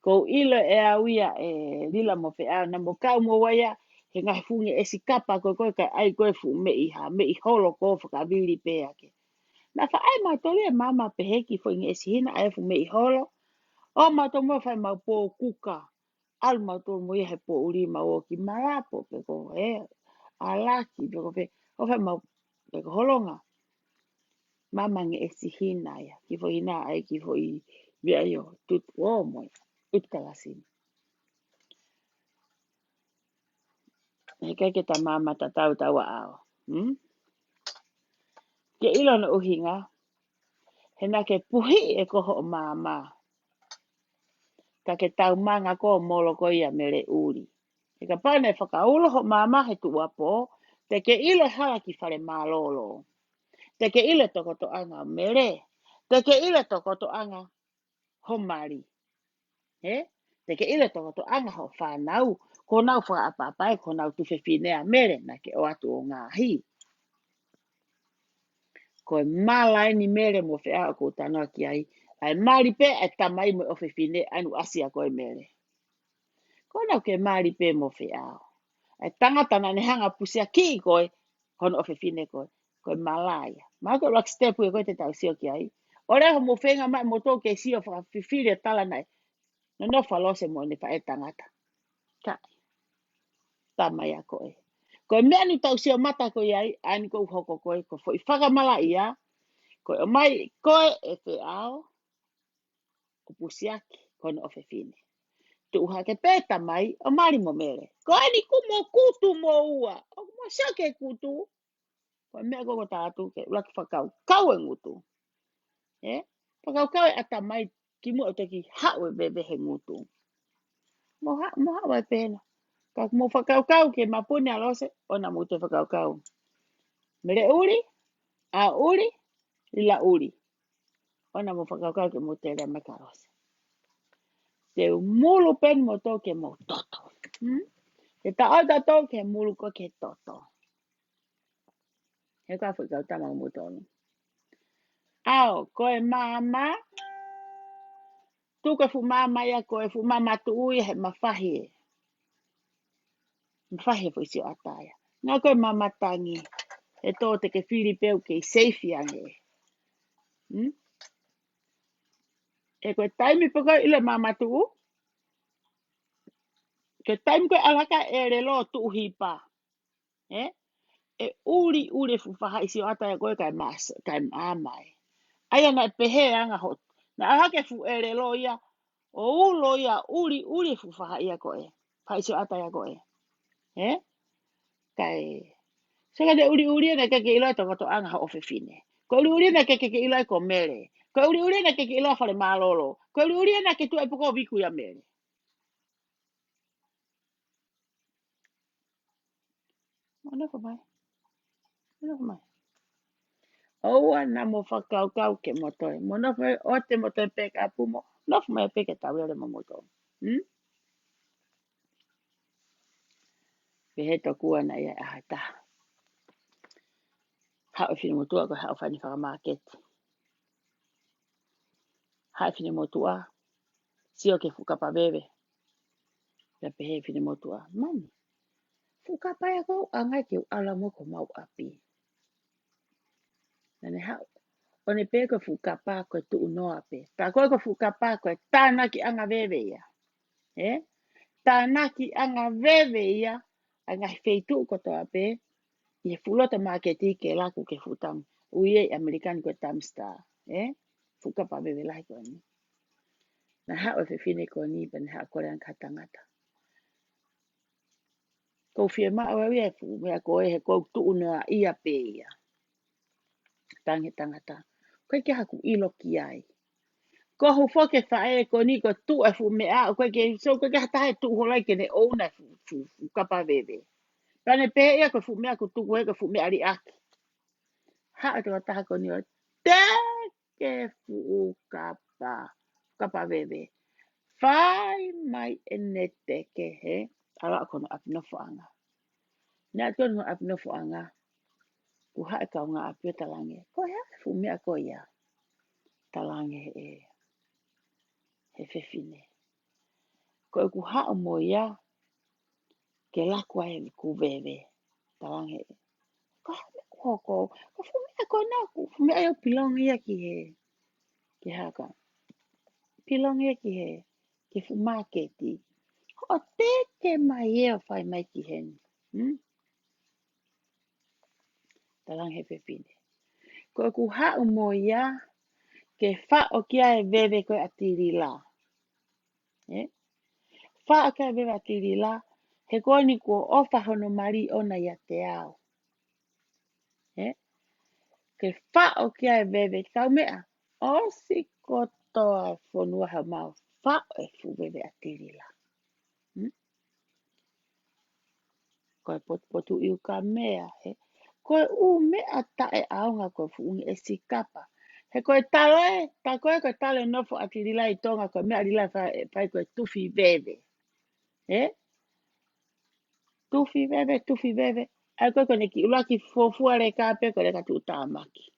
Ko ilo e awia e rila mo ve ao. Na mo kau mo waia he ngai fungi e si kapa koe kai ai koe fu me i ha. Me i holo ko whakawiri pe ake. Na fa ai matoli e mama pe heki fo inge e si hina ai fu me i holo. O mato mo fai mau po kuka. Al mato mo ia he po uri mau o ki marapo pe ko alaki pe ko pe. O fai mau pe ko holonga. Mama nge e si hina ia. Ki fo hina ai ki fo i via yo. Tut o mo. Ut kalasin. He kai ke ta mama ta tau tau ao. Ke ilo na uhinga. He na ke puhi e koho o mama. Ka ke tau manga ko molo ko ia mere uri. E ka pane whakaulo ho mama he tu wapo. Te ke ilo hala ki whare malolo. Te ke ilo toko to anga mere. Te ke ilo toko to anga ho mari. Te ke ilo toko to anga ho whanau. Ko nau wha apapai, ko nau tuwhewhinea mere na ke o atu o ngahi. Ko e malai ni mere mo whea o ko tanoa ki ai. Ai mari pe e tamai mo o whewhine anu asia ko e mere. Ko nau ke mari pe mo whea o. Ai tangatana ne hanga pusia ki koe, hono o whewhine koe. Koe malaya. Maa koe lak stepu e koe te tau sio ki ai. Ore ho mo whenga mai mo tō ke sio whakawhiwhiri tala nai. No no whalose mo ne whae tangata. Ka. Tamai a koe. Koe mea ni tau sio mata koe ai, ani kou hoko koe, ko fo i whakamala ia. Koe o mai koe e whe ao, o pusiaki, kono o whewhine. Tu uha ke pēta mai, o mari mo mere. Koe ni kumo kutu mo ua. O mo siake kutu. Koe mea koko tātu, ke ulaki whakau. Kau e ngutu. Whakau kau e ata mai, ki mua o te ki hau e bebe he ngutu. Mo hau e pēna. Ka mo whakau kau ke mapune alose, o na mute whakau kau. Mere uri, a uri, ila uri. O na mo whakau kau ke mo te rea makarose. Te mulu pen mo tō ke mo toto. Te taota tō ke mulu ko ke toto. He ka whakau tamang mo tōnu. Ao, koe mama. Tuka fu mama ia koe fu mama tu ui he mawhahi. Mawhahi fu isi o ataya. Nā koe mama tangi. E tō te ke whiripeu ke i seifi ange. E koe taimi pako ile mama tu u. Ke taimi koe alaka e re lo tu hipa. E uri fu whaha isi o ataya koe kai maamai. Aia na pehe anga hot. Na alaka fu e re lo ia. O ulo ia uri fu whaha ia koe. Whaha isi o ataya koe. Kai. Saka te uri na keke iloi toko to anga ha ofefine. Ko uri na keke iloi ko mere. Ko uri na keke iloi fale malolo. Ko uri na ke tu e poko viku ya mere. Never mind. Never mind. Oua na mo whakaukau ke motoe. Mo nofa o te motoe peka apu mo. Nofa mai peke tau ere mo motoe. Pe he toku ana ia aha taha. Hao whine motua ko hao whani whakamāketi. Hao whine motua. Sio ke whukapa wewe. Pea pe he whine motua. Mami. Whukapa ia kou angai ke ala mo ko mau api. Nane hao. O ne pe ko whukapa ko tu unoa pe. Ta koe ko whukapa ko tāna ki anga wewe ia. Tāna ki anga wewe ia. Anga wheitu ko toa pe. Ia fulota marketi ke laku ke futang. Uie Amerikani ko tamstar. Whukapa wewe lahi ko ni. Na hao e whine ko ni pa na hao korean katangata. Ko whia maa wawi e fu. Mea ko e he kou tu unoa ia pe ia. Tangi tangata. Koe ke haku ilo ki ai. Ko hu foke whae ko ni ko tu e fu mea. Koe ke so koe ke hatahe tu holai ke ne ouna fu kapa wewe. Pane pe ia ko fu mea ko tu koe ko fu mea li aki. Haa te wataha ko ni o te ke fu kapa. Kapa wewe. Whai mai ene te ke he. Ala kono apinofo anga. Nea tono apinofo anga. Ku hae kau ngā apio talange. Ko hea fu mea ko ia. Talange he whewhine. Ko ku hao mo ia. Ke lakua he ku wewe. Talange. Ko hea hoko. Ko fu mea ko nā ku. Fu mea yo pilong ia ki he. Ke haka. Pilong ia ki he. Ke fu marketi. O te ke mai eo whai mai ki hen. Talange he whewhine. Ko ku hao mo ia. Ke wha o kia e wewe koe atiri la. Wha o kia e wewe atiri la. He koe ni ko ofa hono mari ona ia te ao. Ke wha o kia e wewe. Kau mea. O si kotoa whanua ha mau. Wha o e fu wewe atiri la. Koe potu iu ka mea. Koe u mea tae aonga koe fu ungi e si kapa. He koe taloe, ta koe koe taloe nofo atiri la i tonga koe mea rila whai koe tufi wewe. Tufi wewe. Ai koe kone ki ulaki fofua re kāpe koe reka tu tāmaki.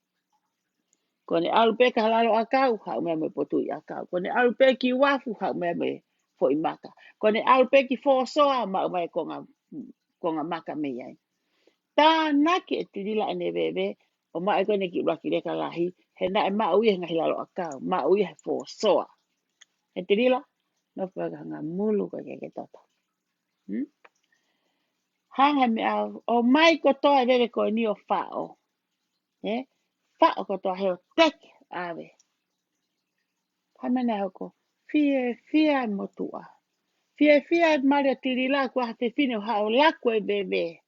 Kone alupe ka halalo akau, hau mea me potu i akau. Kone alupe ki wafu, hau mea me fo i maka. Kone alupe ki fosoa, mau mai konga maka me iai. Tā naki e tirila ene wewe, o mai kone ki ulaki reka lahi, he na e mau i ngahi lalo akau, mau i he fosoa. He tirila, no paka hanga mulu koe ke toto. Hanga me au, o mai kotoa e wewe koe ni o whao. Whao kotoa heo teke awe. Hamene hoko, fie motua. Fie maria tirila kua te fine o hao lako e wewe.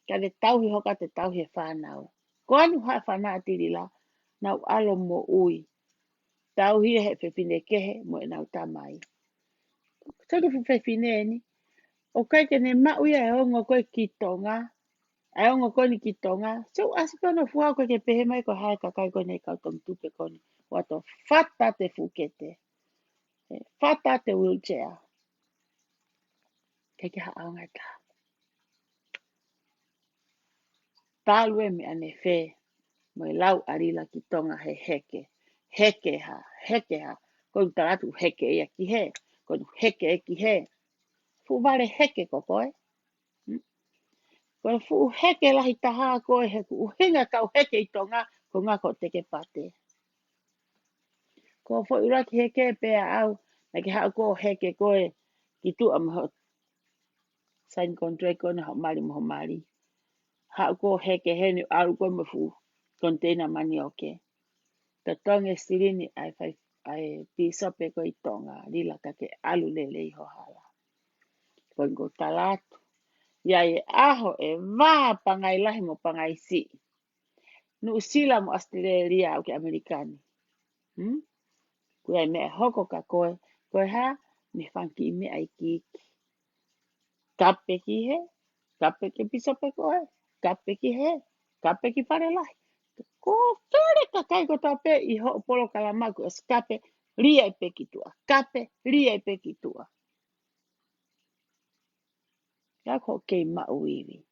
Ka te tauhi hoka te tauhi e whanau. Ko anu hae whanau tirila, nau alo mo ui. Tauhi e he whewhine kehe mo e nau tamai. Tako whewhine ni, o kai ke ne mauia e ongo koe ki tonga, e ongo koe ni ki tonga, so asikono fua koe ke pehe mai ko hae kakai koe nei kautong tupe kone. Wato fata te fukete. Fata te wheelchair. Keke ha aonga ta. Talwe me ane whe. Mo e lau arila ki tonga he heke. Heke ha. Koe taratu heke ia ki he. Koe heke e ki he. Fu vale heke ko koe. Koe fu heke lahi taha koe he ku hinga kau heke i tonga. Ko ngako teke pate. Ko fo uraki heke pea au. Na ki hao ko heke koe. Ki tu amaho. Sign contract koe na hao mari moho mari. Hao ko heke he ni alu koe mafu. Container mani oke. Ka tonga sirini ai pisope ko i tonga. Lila ka ke alu lele i hohala. Koe ngo talatu. Ia e aho e vaa pangai lahi mo pangai si. Nu sila mo Australia au ke Amerikani. Koe mea hoko ka koe. Koe ha me whanki i mea i kiki. Kape ki he. Kape ke pisope koe. kape ki he, kape ki pare lai. Ko where ka kai ko tape I ho polo kalamaku es kape, ria I pe ki tua. Kape, ria I pe ki tua. Ia ko ke mauiwi.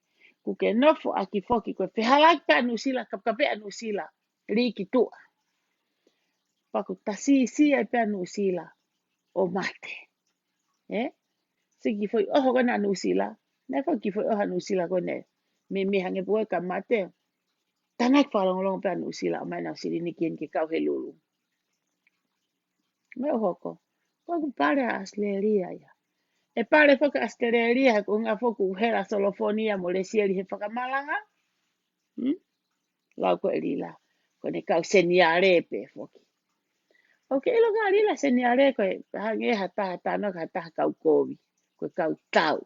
Ku ke nofo a ki foki ko whihalaki pe anu sila, kape anu sila, ri ki tua. Paku tasi si ai pe anu sila, o mate. Siki foi oho kona anu sila, ne foi ki foi oho anu sila kone. Me hange poe ka mate. Tanak whalongolong pe anu sila, o mai na sili ni kien ki kau he lulu. Me oho ko. Paku pare a asleria ia. E pare foka asleria ko nga foku hera solofonia mo le sieri he whakamalanga. Lau ko elila. Kone kau seniare pe foki. Ok, ilo ka alila seniare ko hange hata no hata kau kovi. Ko kau tau,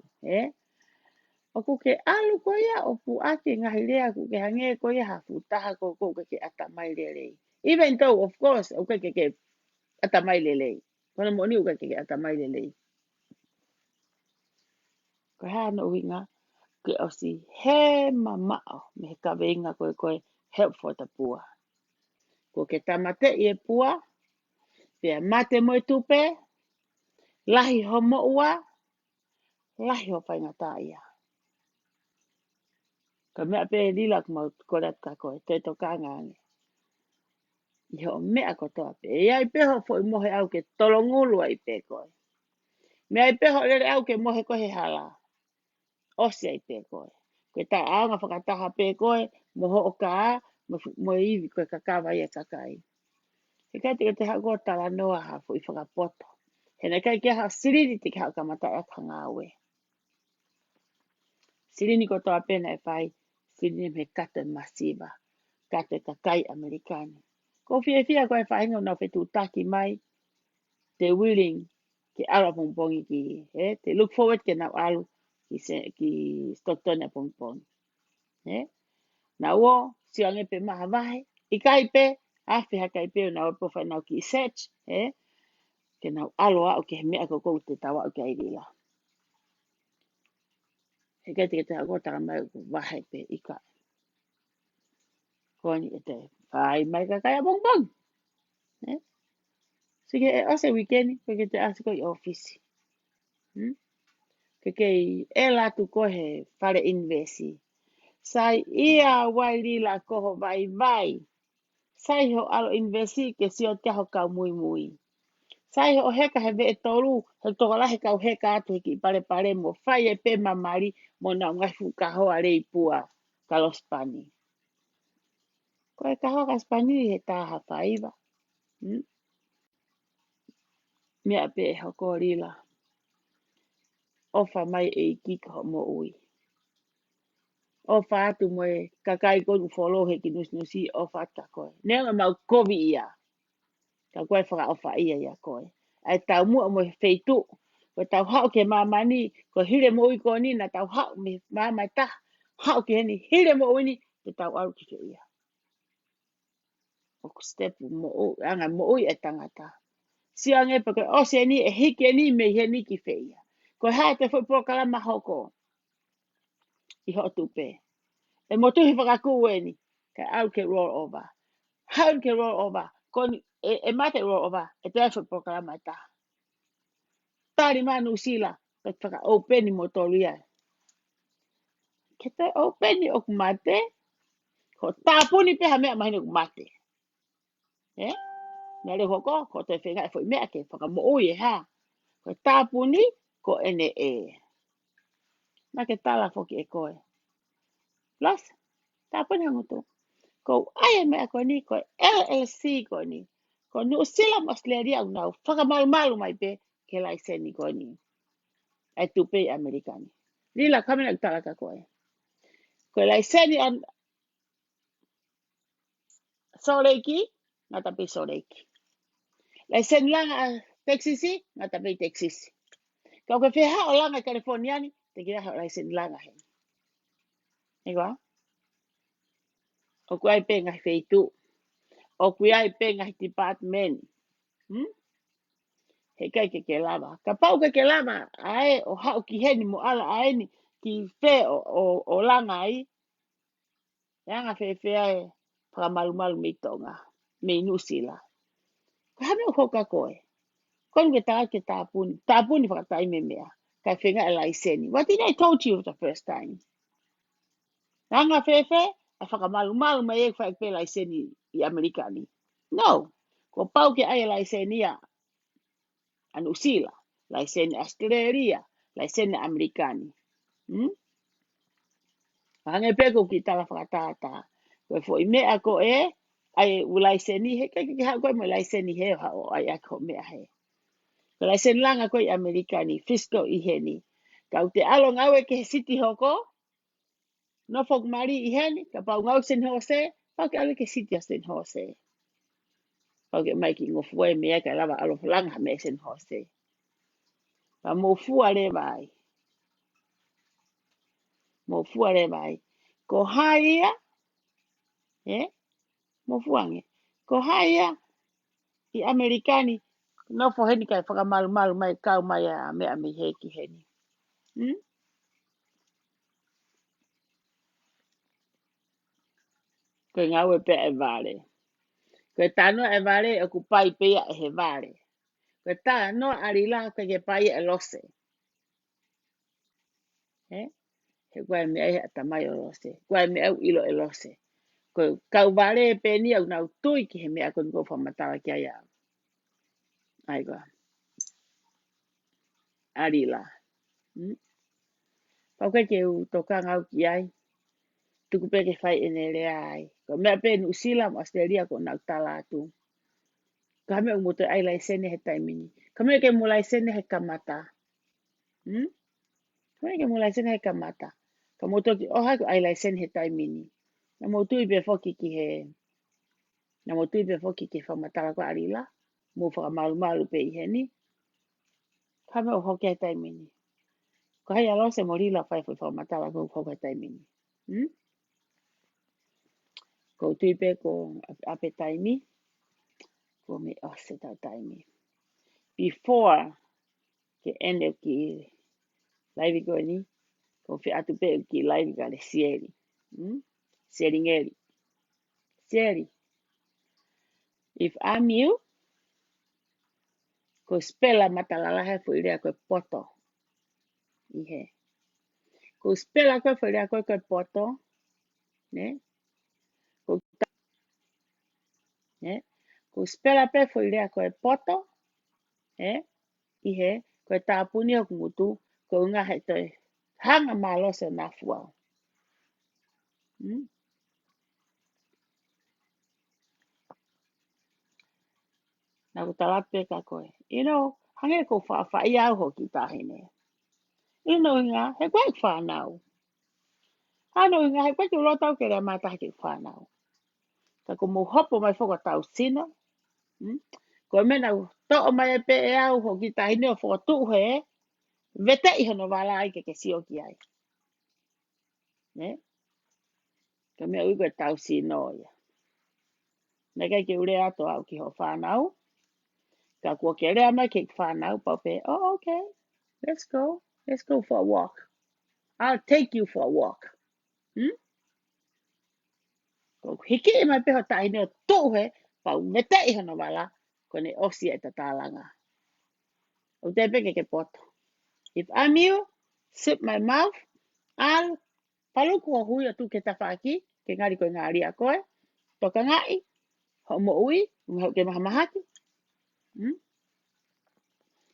O ku ke alu ko ia o pu ake ngahi lea ku ke hange ko ia hafu taha ko ke atamai lele. Even though, of course, o ke atamai lele. Kona moni o ke atamai lele. Ko hana uinga ke osi he mamao me he kawenga koe help for the poor. Ko ke tamate I e pua, pia mate mo I tupe, lahi homo ua, lahi ho whaingata ia. Ka mea pe lilak mau korat ka koe, te to ka ngange. I ho mea ko toa pe. Ia I peho fo I mohe au ke tolongulu ai pe koe. Mea I peho lere au ke mohe koe hala. Osi ai pe koe. Koe ta aanga whakataha pe koe, moho o ka mo iwi koe kakawa ia kakai. He kai te hako tala noa ha fo I whakapoto. He nei kai kia ha siriri te kia kamata e kanga awe. Sirini ko toa pena e whai, sirini me kata masiva, kata kakai Amerikani. Ko fia koe whaingo na whetu taki mai, te willing ki ala pongpongi ki, te look forward ke nau alu ki Stockton e pongpongi. Na uo, si ange pe maha vahe, I kai pe, awhi haka I pe na opo whanau ki search, ke nau alo au ke mea ko kou te tawa au ke airila. He kai te hako taka mai vahe pe I kai. Koni e te whai mai kakai a bongbong. Sige e ose weekend, ke te asiko I office. Ke e latu kohe whare invesi. Sai ia wai lila koho vai. Sai ho alo invesi ke sio te ho kau mui. Sai ho heka he ve e toru, he tokalahe kau heka atu heki pare mo whai e pe mamari mo na ngafu ka hoa rei pua kalospani. Koe ka hoa kaspani he taha whaiva. Mea pe e hoko rila. Ofa mai e kika mo ui. Ofa atu mo e kakai konu follow he ki nusi ofa ta koe. Nea mau kovi ia. Ka koe whaka ofa ia koe. Ai tau mua mo he feitu. Ko tau hao ke mamani, ko hire mo ui ko ni na tau hao me mamai ta. Hao ke heni, hire mo ui ni, te tau aru ki ia. O step mo ui, anga mo ui e tangata. Si ange pa koe ose ni e hike ni me he ni ki feia. Ko hae te fwoi pokala mahoko. I ho tupe. E motuhi whakaku weni. Ka au ke roll over. How ke roll over. Kon e mate roll over. E te fwoi pokala mai ta. Tari manu sila. Ka whaka openi motoria. Ke te openi o kumate. Ko tāpuni peha mea mahini o kumate. Nā re hoko. Ko te whenga e fwoi mea ke whaka mo ui e ha. Ko tāpuni ko ene e. Nā ke tala whoki e koe. Plus, tāpuni hangutu. Ko aia mea ko ni, ko LLC ko ni. Ko nu sila masleria au nau. Whakamalu mai pe ke laiseni ko ni. Ai tupe Amerikani. Lila kamena utalaka koe. Ko laiseni an soreiki, ngata pe soreiki. Laiseni langa Texasi, ngata pe Texasi. Kau ke whiha o langa Californiani, te kira hao laiseni langa he. Ego? O kuai pe ngai feitu. O kuai pe ngai department. He kai ke lava. Ka pau ke lava, ae o hao ki heni mo ala aeni ki fe o langa ai. Yanga whewhea e whakamalumalu me tonga. Me nusila. Ka hame o hoka koe. Kon ke tā ke tāpuni. Tāpuni whakatai me mea. Kai whenga e laiseni. What did I told you the first time? Yanga whewhe, a whakamalumalu me e whaikpe laiseni I Amerikani. No. Ko pau ke ai laiseni a Anusila. Laiseni Australia. Laiseni Amerikani. Hange peko ki tala whakatata. Koe fo I mea ko e, ai ulaiseni he, kai ki hako mo laiseni he o ai ako mea he. Ko laiseni langa ko I Amerikani, fiscal I heni. Kau te alo ngawe ke city hoko, no fok mari I heni, ka pau ngau sen hose, pau ke alo ke city a sen hose. Pau ke mai ki ngofue mea ka lava alo langa me sen hose. Pa mo fua le mai. Mo fua le mai. Ko haia, mo fuange. Ko haia, I Amerikani, no fo heni kai whakamalu mai kau mai a mea mi heki heni. Koe ngau e pe e vale. Koe tano e vale e ku pai pea e he vale. Koe tano arila koe ke pai e lose. He koe mea e atamai o lose. Koe mea au ilo e lose. Koe kau vale e pe ni au nau tui ki he mea koe ngau whamatawa kia ia. Ai koe. Arila. Pau koe ke u toka ngau ki ai. Tuku pe ke whai ene rea ai. Ko mea pe New Zealand, Australia ko nau talatu. Ka hame o moto ai lai sene he taimini. Ka mea ke mo lai sene he kamata. Ka mea ke mo lai sene he kamata. Ka moto ki oha ko ai lai sene he taimini. Na motu I pe foki ki he. Na motu I pe foki ki whamatala ko arila. Mo whakamalu malu pe I heni. Ka hame o hoki he taimini. Ko hai alo se morila whai whamatala ko hoki he taimini. Ko tui pe ko ape taimi. Ko me ose tau taimi. Before ke ende ki laivi ko ni. Ko fi atu pe ki laivi ka le sieri. Sieri ngeri. Sieri. If I'm you, ko spela matalala he fu irea koe poto. Ihe. Ko spela koe fu irea koe poto. Ne? Ko spela pe fu irea koe poto. Ihe. Koe tāpuni o kumutu. Ko unga he toi. Hanga malo se na fuau. Na ko talape ka koe. You know, hange ko wha iau hoki tahine. You know inga, he koe whanau. Hano inga, he koe ki lotau ke rea mata ki whanau. Ka ko mo hopo mai whakatau sino. Ko mena to o mai pe e au hoki tahine o whakatu he. Vete I hono wala ai ke sio ki ai. Ka mea ui koe tau sino ia. Neka ke ure ato au ki ho whanau. Ka kua ke rea mai ke whanau pa pe, oh okay, let's go for a walk. I'll take you for a walk. Ko hiki e mai peho tahine o tō he, pa umete I hono wala, ko ne osi e tatalanga. O te peke ke poto. If I'm you, sip my mouth, I'll paluku o hui o tu ke tawhaki, ke ngari koe ngari a koe, toka ngai, ho mo ui, ke mahamahaki.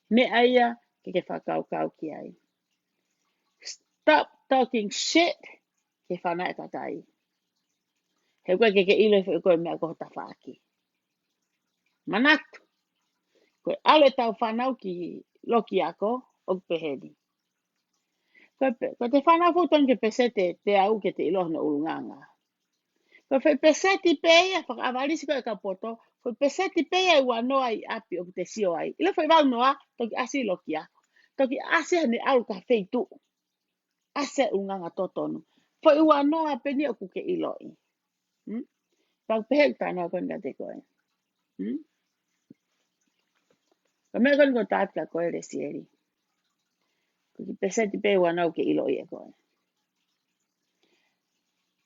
Me aia, ke whakau ki ai. Stop talking shit, ke whana e tatai. He koe ke ilo e koe mea koho tawhaki. Manatu. Koe ale tau whanau ki loki ako, o peheni. Koe te whanau futon ke pesete te au ke te ilo na urunganga. Koe whai peseti peia, whakawarisi koe ka poto, koe peseti peia ua noa I api o te sio ai. Ilo whai wau noa, toki asi loki ako. Toki asi hane au ka feitu. Ase urunganga totonu. Whai ua noa peni o kuke iloi. Pau pehek tāna koe nga te koe. Ka mea koe tātka koe re sieri. Ko ki peseti pe ua nau ke ilo I e koe.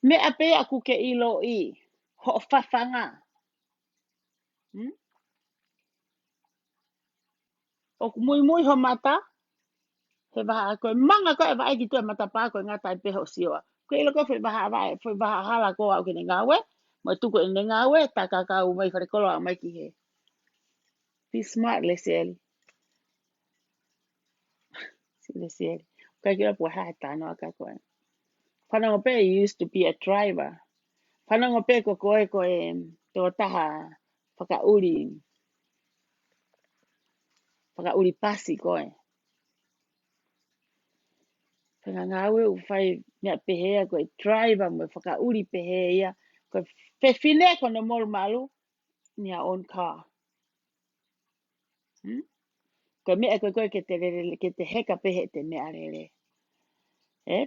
Me ape aku ke ilo I. Ho fafanga. O mui ho mata. He baha ko manga ko e vai ki tu mata pa ko ngata pe ho siwa. Ko ilo ko foi baha hala ko au ke ngawe. Mo tu ko ngawe ta ka ka u mai fare kolo mai ki he. Be smart lesel. Si lesel. Ka kira po ha ta no ka ko. Whanau pe used to be a driver. Whanau pe ko koe tō taha whakauri pasi koe. Whanga ngawe u whai mea pehea koe driver mo whakauri pehea koe whewhine kono molu malu ni a own car. Koe mea koe ke te heka pehe te mea rere.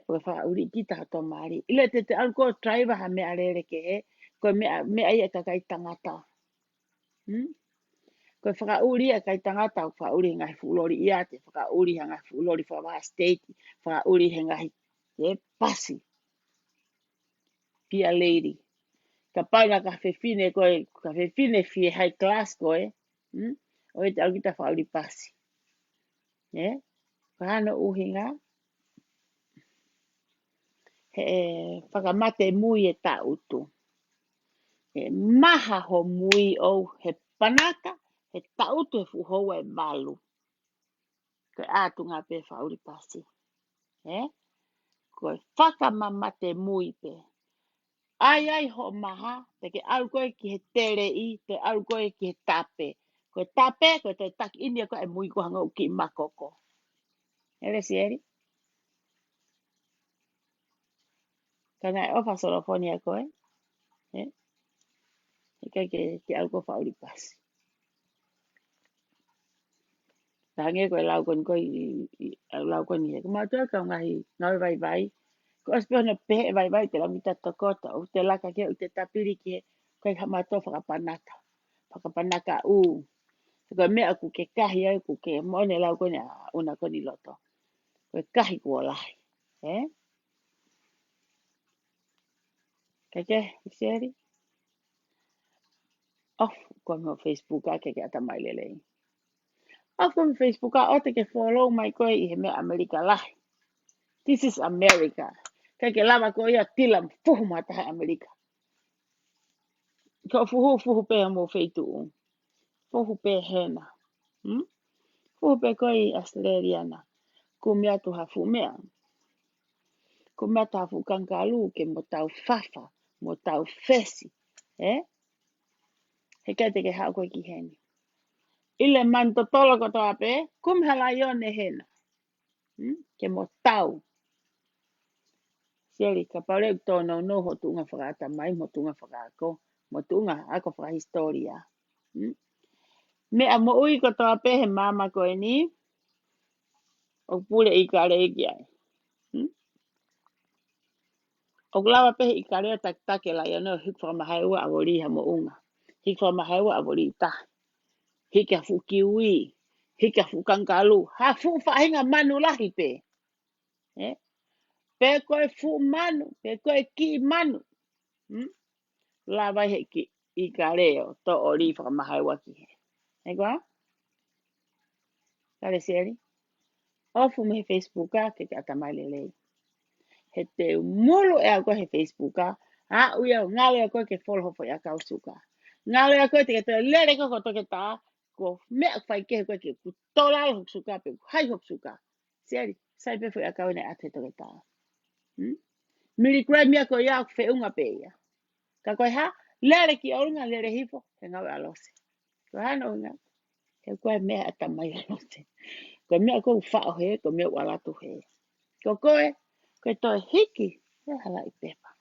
Koe whakauri ki taha tō maari. Ile te alko driver ha mea rere ke he. Koe mea ia kakai tangata. Koe whakauri a kai tangata o whakauri he ngahi fulori ia te whakauri he ngahi fulori whawaa state, whakauri he ngahi pasi. Be a lady. Ka paina ka whewhine koe, ka whewhine fie high class koe, o e te alukita whakauri pasi. Ka hana uhinga, he whakamate mui e ta utu. He maha ho mui o he panaka, he ta utu he fuhoa e malu. Koe ātunga pe whauri pasi. Koe whakamamate mui pe. Ai ho maha, te ke au koe ki he tere I, te au koe ki he tape. Koe tape, koe te tak india koe e mui ko hanga uki makoko. Ele si eri? Kana e ofa solofonia koe. Ika ke au ko whauri pasi. Tange koe lau koni koe lau koni he. Kumatua ka ngahi vai. Ko aspe hona pehe vai te lamita tokota. O te laka ke o te tapiri ki he. Koe hamato whakapanaka. Whakapanaka u. Koe mea ku ke kahi au ku ke mone lau koni a una koni loto. Koe kahi kua lahi. Kake, iseri? Off koe mo Facebook a ke atamai lelei. Off koe mo Facebook a o te ke follow mai koe I he mea Amerika lahi. This is America. Kake lava koe ia tilam fuhu mataha Amerika. Ko fuhu pe mo feitu. Fuhu pe hena. Fuhu pe koe Australiana. Kumia tu hafu mea. Kumia tu hafu kankalu ke mo tau fafa. Mo tau fesi. He kai te ke hao koe ki heni. Ile man to tolo ko toa pe. Kum hala ione hena. Ke mo tau. Seri ka pare tono no ho tunga whakata mai. Mo tunga whakako. Mo tunga ako whakahistoria. Mea mo ui ko toa pe he mama koe ni. O pule I kare eki ai. O lawa pe I kare tak la ia no hik whakamahaiwa a wori ha mo unga. Hik whakamahaiwa a wori tahi. Hik a fu kiwi. Hik a fu kankalu. Ha fu whahinga manu lahi pe. Pe koe fu manu. Pe koe ki manu. Lawa he ki I kareo. To ori whakamahaiwa ki he. Ego ha? Kare seri? Ofu me Facebook a ke atamai lelei. He te mulu e a koe he Facebook a. Ha uia ngale a koe ke follow fo ia kausuka. Ngale a koe te ke te lere ko toke ta. Ko mea whai ke koe ke ku tola hok suka pe hai hok suka. Seri, sai pe fo ia kau ne ate toke ta. Miri kure mea ko ia fe unga pe ia. Ka koe ha, lere ki orunga lere hifo. He ngau alose. Ko hana unga. He koe mea atamai alose. Ko mea ko whao he, ko mea walatu he. Ko koe toi hiki, he hala I pepa.